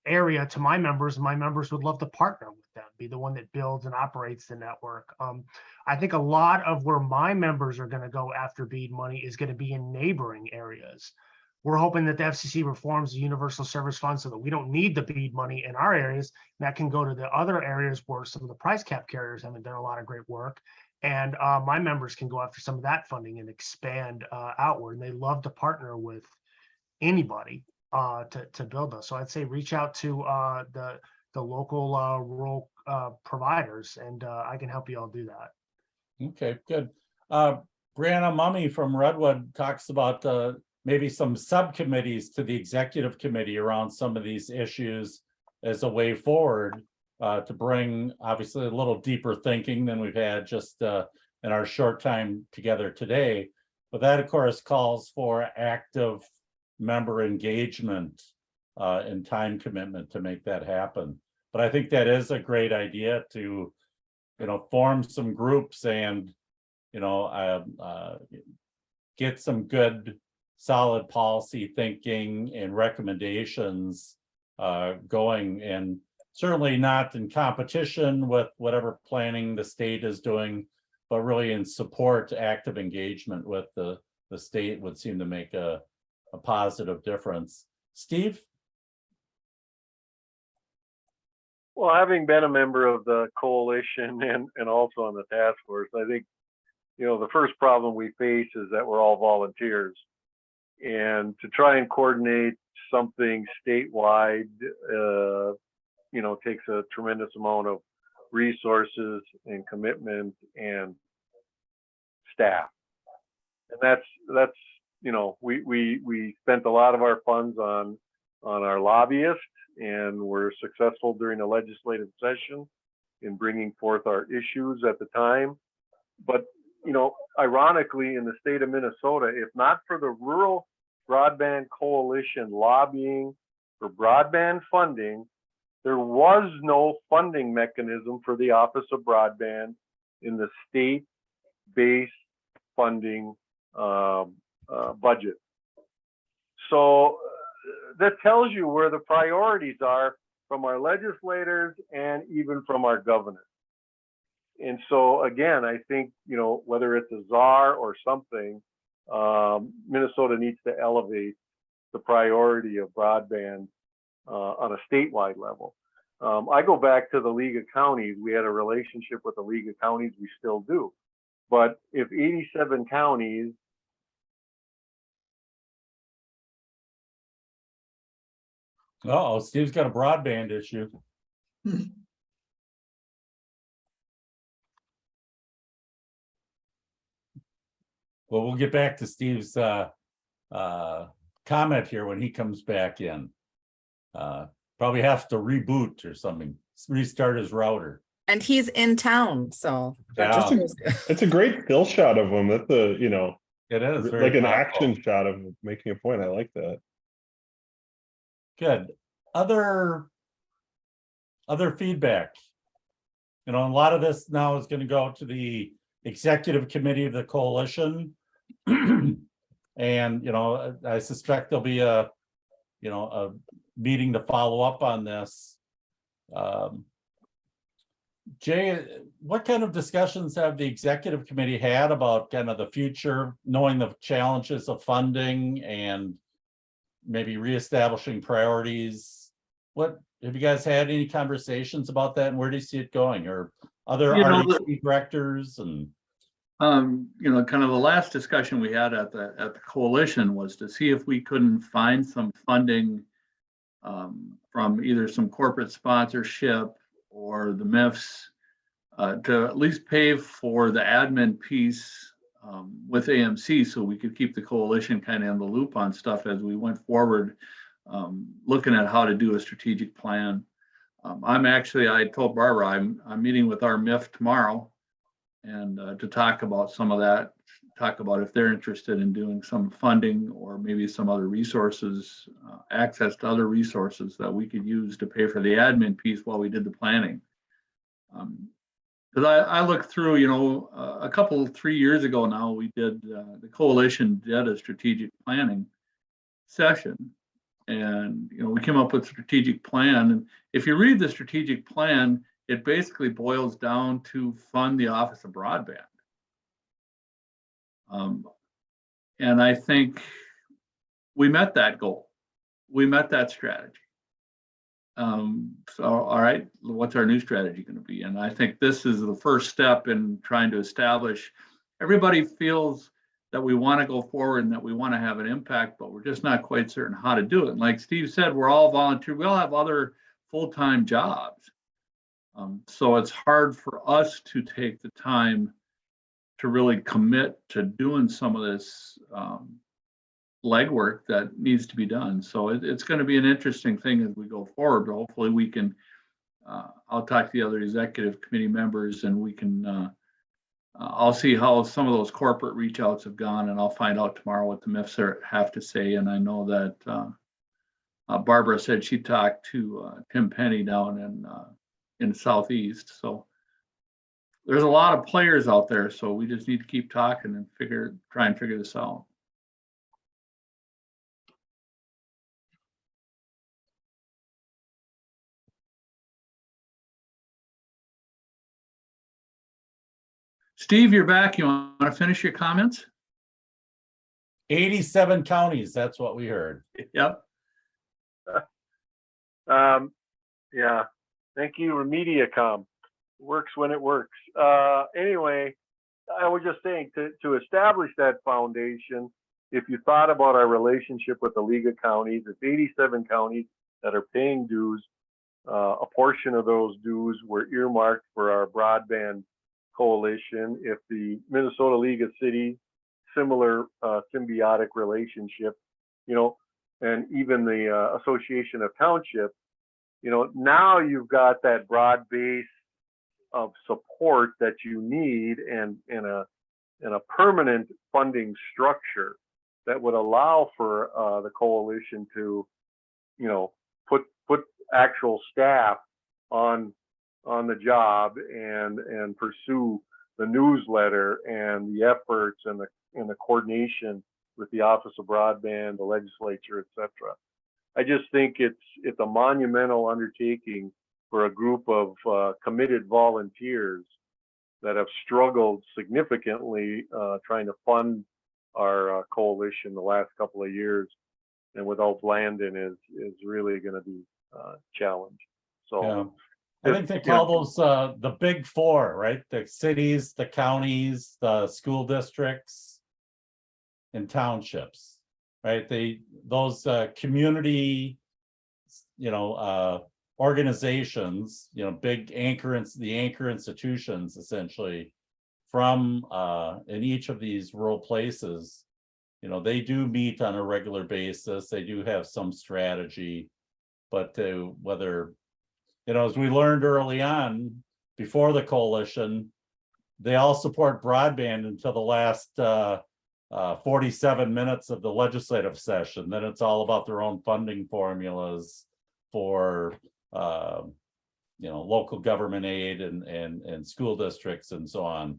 area to my members. My members would love to partner with them, be the one that builds and operates the network. I think a lot of where my members are going to go after BEAD money is going to be in neighboring areas. We're hoping that the FCC reforms the Universal Service Fund so that we don't need the BEAD money in our areas. That can go to the other areas where some of the price cap carriers haven't done a lot of great work. And my members can go after some of that funding and expand outward. And they love to partner with anybody to build those. So I'd say reach out to the local rural providers, and I can help you all do that. Okay, good. Brianna Mummy from Redwood talks about maybe some subcommittees to the executive committee around some of these issues as a way forward to bring obviously a little deeper thinking than we've had just in our short time together today. But that, of course, calls for active member engagement and time commitment to make that happen. But I think that is a great idea to, form some groups and, get some good, solid policy thinking and recommendations going, and certainly not in competition with whatever planning the state is doing, but really in support, active engagement with the state would seem to make a positive difference. Steve? Well, having been a member of the coalition and also on the task force, I think, the first problem we face is that we're all volunteers. And to try and coordinate something statewide, takes a tremendous amount of resources and commitment and staff. And that's we spent a lot of our funds on our lobbyists, and were successful during the legislative session in bringing forth our issues at the time. But, ironically, in the state of Minnesota, if not for the Rural Broadband Coalition lobbying for broadband funding, there was no funding mechanism for the Office of Broadband in the state-based funding budget. So that tells you where the priorities are from our legislators and even from our governor. And so again, I think, whether it's a czar or something, Minnesota needs to elevate the priority of broadband on a statewide level. I go back to the League of Counties. We had a relationship with the League of Counties. We still do. But if 87 counties Steve's got a broadband issue. Well, we'll get back to Steve's comment here when he comes back in. Probably have to reboot or something, restart his router. And he's in town, so. that Yeah. just shows good. It's a great still shot of him. That's a, you know, It is very like an powerful. action shot of making a point. I like that. Good. Other feedback. You know, a lot of this now is going to go to the executive committee of the coalition. And, you know, I suspect there'll be a meeting to follow up on this. Jay, what kind of discussions have the executive committee had about kind of the future, knowing the challenges of funding and maybe reestablishing priorities? What have you guys had any conversations about that, and where do you see it going, or other RDC directors? And you know, kind of the last discussion we had at the coalition was to see if we couldn't find some funding from either some corporate sponsorship or the MIFs to at least pay for the admin piece with AMC, so we could keep the coalition kind of in the loop on stuff as we went forward, looking at how to do a strategic plan. I told Barbara I'm meeting with our MIF tomorrow, and to talk about some of that, talk about if they're interested in doing some funding or maybe some other resources, access to other resources that we could use to pay for the admin piece while we did the planning. Because I looked through, you know, 3 years ago now, we did, the coalition did a strategic planning session. And, you know, we came up with a strategic plan. And if you read the strategic plan, it basically boils down to fund the Office of Broadband. And I think we met that goal. We met that strategy. So, all right, what's our new strategy going to be? And I think this is the first step in trying to establish, everybody feels that we want to go forward and that we want to have an impact, but we're just not quite certain how to do it. And like Steve said, we're all volunteer. We all have other full-time jobs. So it's hard for us to take the time to really commit to doing some of this legwork that needs to be done. So it's going to be an interesting thing as we go forward, but hopefully we can, I'll talk to the other executive committee members, and we can, I'll see how some of those corporate reach outs have gone, and I'll find out tomorrow what the MIFs have to say. And I know that Barbara said she talked to Tim Penny down in the Southeast. So there's a lot of players out there, so we just need to keep talking and try and figure this out. Steve, you're back. You want to finish your comments? 87 counties, that's what we heard. Yep. Yeah. Thank you, Remediacom. Works when it works. Anyway, I was just saying, to establish that foundation, if you thought about our relationship with the League of Counties, it's 87 counties that are paying dues. A portion of those dues were earmarked for our broadband coalition. If the Minnesota League of Cities, similar symbiotic relationship, you know, and even the Association of Townships, you know, now you've got that broad base of support that you need, and in a permanent funding structure that would allow for the coalition to, you know, put actual staff on the job and pursue the newsletter and the efforts and the coordination with the Office of Broadband, the legislature, etc. I just think it's a monumental undertaking for a group of committed volunteers that have struggled significantly trying to fund our coalition the last couple of years, and without Landon is really going to be challenged. So yeah. I think they call those the big four, right? The cities, the counties, the school districts, and townships, right? Those community, you know, organizations, you know, big the anchor institutions essentially from in each of these rural places, you know, they do meet on a regular basis. They do have some strategy, but whether, you know, as we learned early on before the coalition, they all support broadband until the last 47 minutes of the legislative session. Then it's all about their own funding formulas for you know, local government aid and school districts and so on.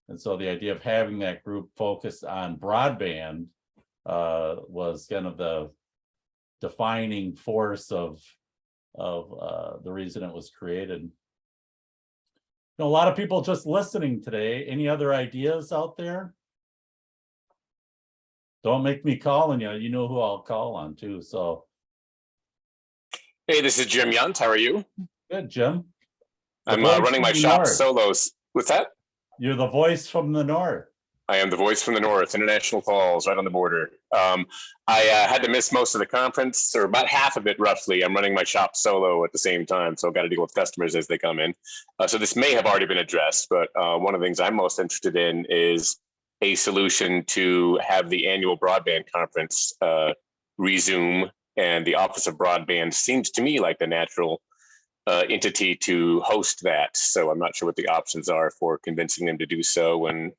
And so the idea of having that group focused on broadband was kind of the defining force of the reason it was created. You know, a lot of people just listening today. Any other ideas out there? Don't make me call on you. You know who I'll call on too. So, hey, this is Jim Yunt. How are you? Good, Jim. I'm running my shop solos. What's that? You're the voice from the north. I am the voice from the north, International Falls, right on the border. I had to miss most of the conference, or about half of it roughly. I'm running my shop solo at the same time, so I've got to deal with customers as they come in. So this may have already been addressed, but one of the things I'm most interested in is a solution to have the annual broadband conference resume, and the Office of Broadband seems to me like the natural entity to host that. So I'm not sure what the options are for convincing them to do so and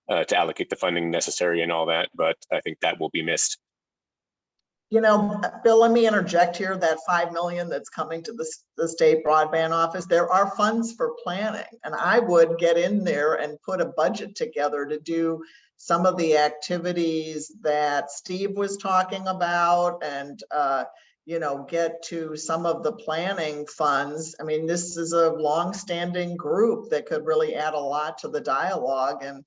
to allocate the funding necessary and all that, but I think that will be missed. You know, Bill, let me interject here. That 5 million that's coming to the state broadband office, there are funds for planning, and I would get in there and put a budget together to do some of the activities that Steve was talking about, and you know, get to some of the planning funds. I mean, this is a long-standing group that could really add a lot to the dialogue, and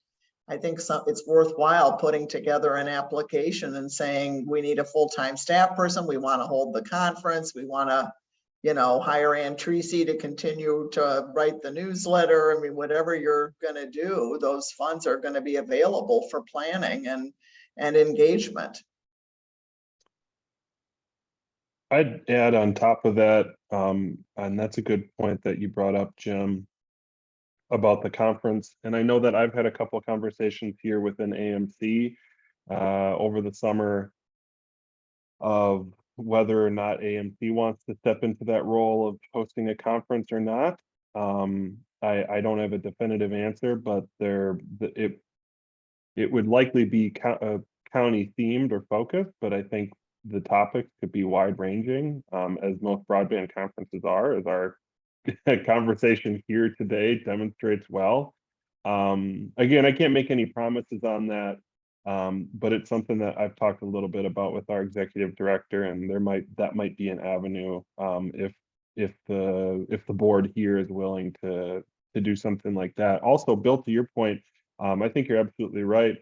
I think it's worthwhile putting together an application and saying, we need a full-time staff person. We want to hold the conference. We want to, you know, hire Ann Treacy to continue to write the newsletter. I mean, whatever you're going to do, those funds are going to be available for planning and engagement. I'd add on top of that, and that's a good point that you brought up, Jim, about the conference. And I know that I've had a couple of conversations here within AMC over the summer of whether or not AMC wants to step into that role of hosting a conference or not. I don't have a definitive answer, but it would likely be county themed or focused, but I think the topics could be wide ranging, as most broadband conferences are, as our conversation here today demonstrates well. Again, I can't make any promises on that, but it's something that I've talked a little bit about with our executive director, and that might be an avenue if the board here is willing to do something like that. Also, Bill, to your point, I think you're absolutely right.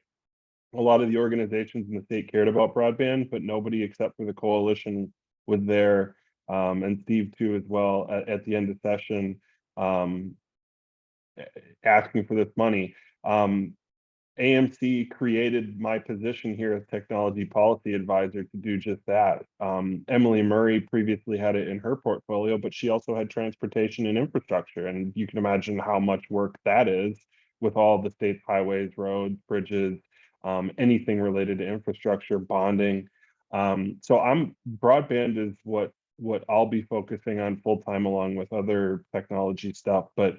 A lot of the organizations in the state cared about broadband, but nobody except for the coalition was there. And Steve too as well at the end of session, asking for this money. AMC created my position here as technology policy advisor to do just that. Emily Murray previously had it in her portfolio, but she also had transportation and infrastructure. And you can imagine how much work that is with all the state's highways, roads, bridges, anything related to infrastructure, bonding. So broadband is what I'll be focusing on full time along with other technology stuff, but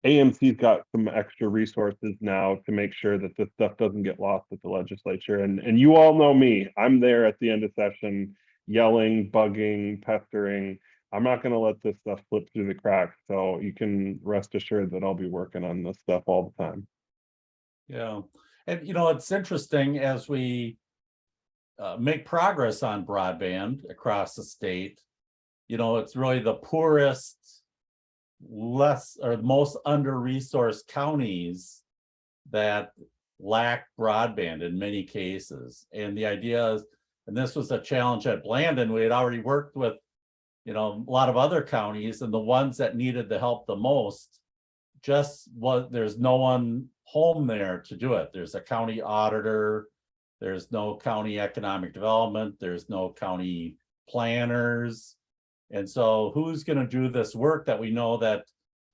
AMC's got some extra resources now to make sure that this stuff doesn't get lost at the legislature. And you all know me, I'm there at the end of session, yelling, bugging, pestering. I'm not going to let this stuff slip through the cracks. So you can rest assured that I'll be working on this stuff all the time. Yeah. And, you know, it's interesting as we make progress on broadband across the state, you know, it's really the poorest, most under-resourced counties that lack broadband in many cases. And the idea is, and this was a challenge at Blandon, we had already worked with, you know, a lot of other counties, and the ones that needed the help the most, there's no one home there to do it. There's a county auditor, there's no county economic development, there's no county planners. And so who's going to do this work that we know that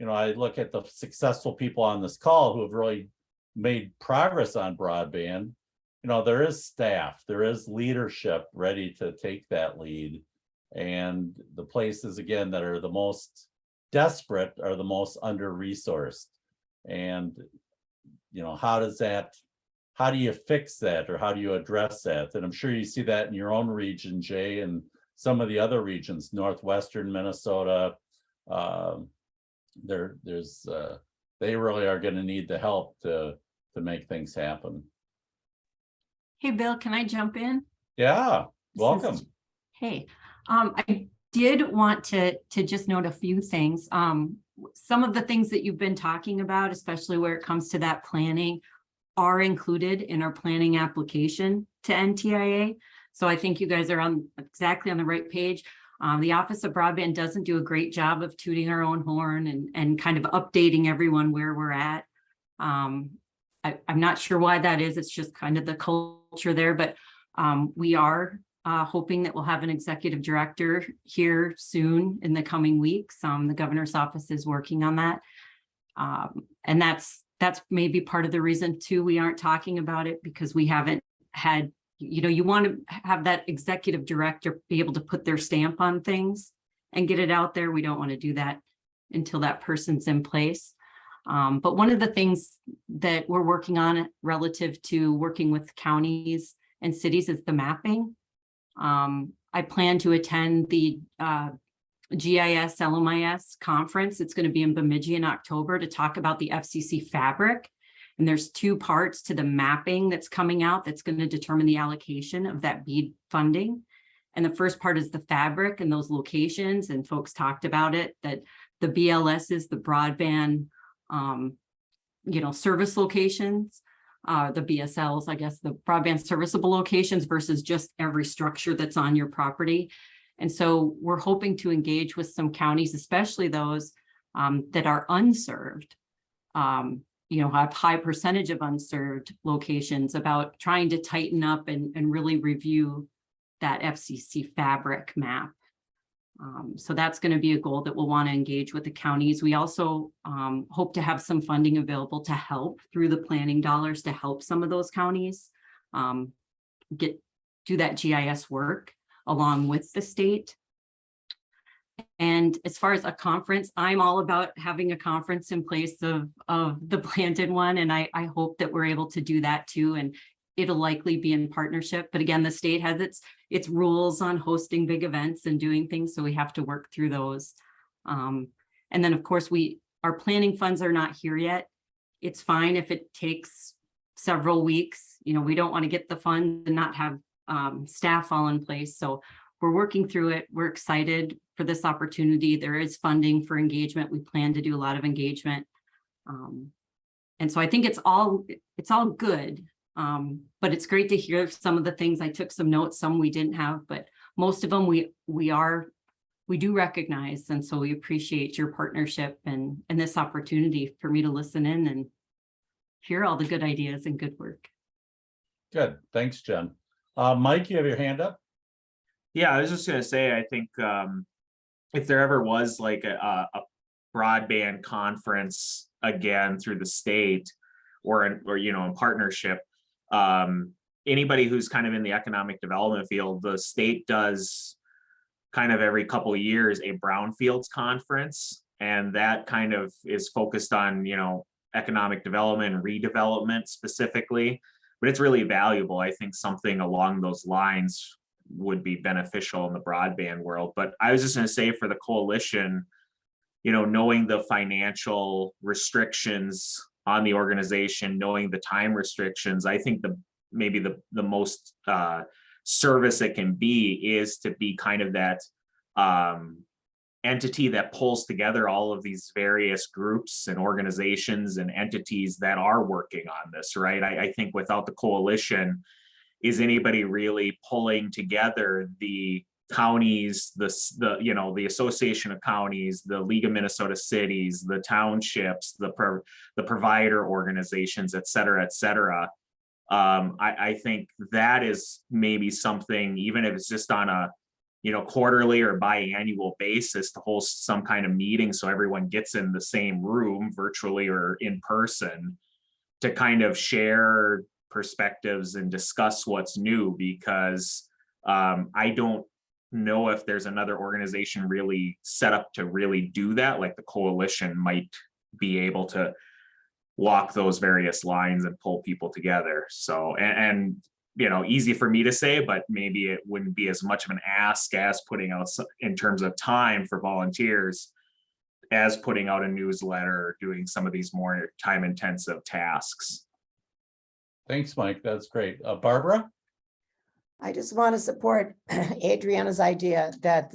I look at the successful people on this call who have really made progress on broadband. There is staff, there is leadership ready to take that lead. And the places, again, that are the most desperate are the most under-resourced. And, how do you fix that, or how do you address that? And I'm sure you see that in your own region, Jay, and some of the other regions, northwestern Minnesota. They really are going to need the help to make things happen. Hey, Bill, can I jump in? Yeah, welcome. Hey, I did want to just note a few things. Some of the things that you've been talking about, especially where it comes to that planning, are included in our planning application to NTIA. So I think you guys are exactly on the right page. The Office of Broadband doesn't do a great job of tooting our own horn and kind of updating everyone where we're at. I'm not sure why that is. It's just kind of the culture there, but we are hoping that we'll have an executive director here soon in the coming weeks. The governor's office is working on that. And that's maybe part of the reason too, we aren't talking about it, because we haven't had, you want to have that executive director be able to put their stamp on things and get it out there. We don't want to do that until that person's in place. But one of the things that we're working on relative to working with counties and cities is the mapping. I plan to attend the GIS LMIS conference. It's going to be in Bemidji in October to talk about the FCC fabric. And there's two parts to the mapping that's coming out that's going to determine the allocation of that BEAD funding. And the first part is the fabric and those locations, and folks talked about it, that the BLS is the broadband, service locations, the BSLs, I guess, the broadband serviceable locations versus just every structure that's on your property. And so we're hoping to engage with some counties, especially those that are unserved, have high percentage of unserved locations, about trying to tighten up and really review that FCC fabric map. So that's going to be a goal that we'll want to engage with the counties. We also hope to have some funding available to help through the planning dollars to help some of those counties do that GIS work along with the state. And as far as a conference, I'm all about having a conference in place of the planted one. And I hope that we're able to do that too. And it'll likely be in partnership. But again, the state has its rules on hosting big events and doing things. So we have to work through those. And then of course, our planning funds are not here yet. It's fine if it takes several weeks. We don't want to get the funds and not have staff all in place. So we're working through it. We're excited for this opportunity. There is funding for engagement. We plan to do a lot of engagement. And so I think it's all good. But it's great to hear some of the things. I took some notes, some we didn't have, but most of them we do recognize. And so we appreciate your partnership and this opportunity for me to listen in and hear all the good ideas and good work. Good. Thanks, Jen. Mike, you have your hand up? Yeah, I was just going to say, I think if there ever was like a broadband conference again through the state or in partnership, anybody who's kind of in the economic development field, the state does kind of every couple of years a brownfields conference, and that kind of is focused on economic development and redevelopment specifically, but it's really valuable. I think something along those lines would be beneficial in the broadband world. But I was just going to say, for the coalition, knowing the financial restrictions on the organization, knowing the time restrictions, I think maybe the most service it can be is to be kind of that entity that pulls together all of these various groups and organizations and entities that are working on this, right? I think without the coalition, is anybody really pulling together the counties, the Association of Counties, the League of Minnesota Cities, the townships, the provider organizations, et cetera, et cetera. I think that is maybe something, even if it's just on a quarterly or biannual basis to host some kind of meeting so everyone gets in the same room virtually or in person to kind of share perspectives and discuss what's new, because I don't know if there's another organization really set up to really do that. Like the coalition might be able to walk those various lines and pull people together. So, and easy for me to say, but maybe it wouldn't be as much of an ask as putting out in terms of time for volunteers as putting out a newsletter or doing some of these more time intensive tasks. Thanks, Mike. That's great. Barbara? I just want to support Adriana's idea that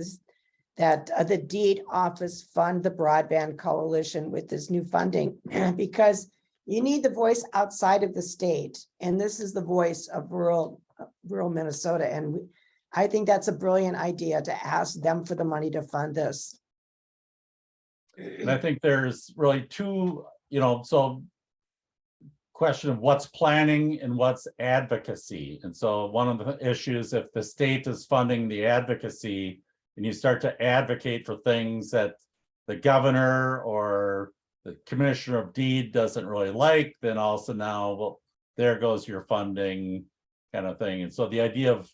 the DEED office fund the broadband coalition with this new funding, because you need the voice outside of the state. And this is the voice of rural Minnesota. And I think that's a brilliant idea to ask them for the money to fund this. And I think there's really two, so question of what's planning and what's advocacy. And so one of the issues, if the state is funding the advocacy and you start to advocate for things that the governor or the commissioner of DEED doesn't really like, then also now, well, there goes your funding kind of thing. And so the idea of,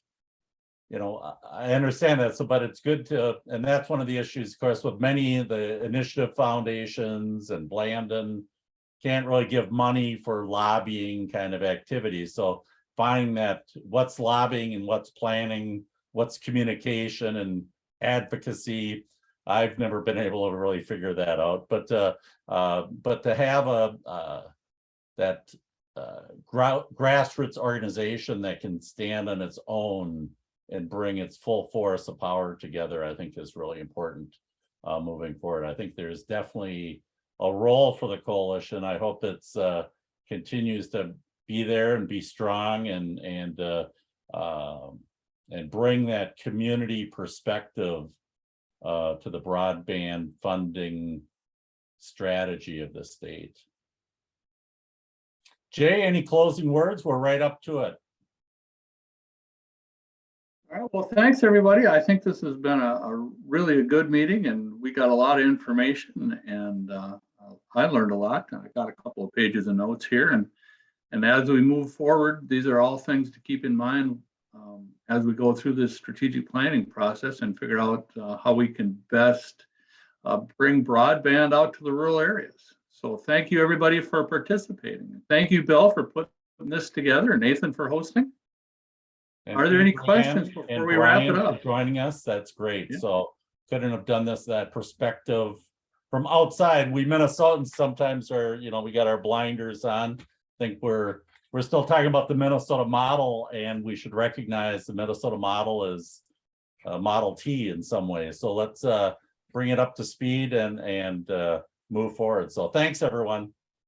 I understand that, but it's good to, and that's one of the issues, of course, with many of the initiative foundations and Blandon can't really give money for lobbying kind of activities. So finding that what's lobbying and what's planning, what's communication and advocacy, I've never been able to really figure that out. But to have that grassroots organization that can stand on its own and bring its full force of power together, I think is really important moving forward. I think there's definitely a role for the coalition. I hope it's continues to be there and be strong and bring that community perspective to the broadband funding strategy of the state. Jay, any closing words? We're right up to it. All right, well, thanks, everybody. I think this has been a really good meeting, and we got a lot of information, and I learned a lot. I got a couple of pages of notes here, and as we move forward, these are all things to keep in mind as we go through this strategic planning process and figure out how we can best bring broadband out to the rural areas. So thank you, everybody, for participating. Thank you, Bill, for putting this together, and Nathan for hosting. And are there any questions before we wrap it up? Joining us, that's great. Yeah. So couldn't have done that perspective from outside. We Minnesotans sometimes are, we got our blinders on. I think we're still talking about the Minnesota model, and we should recognize the Minnesota model is Model T in some ways. So let's bring it up to speed and move forward. So thanks, everyone.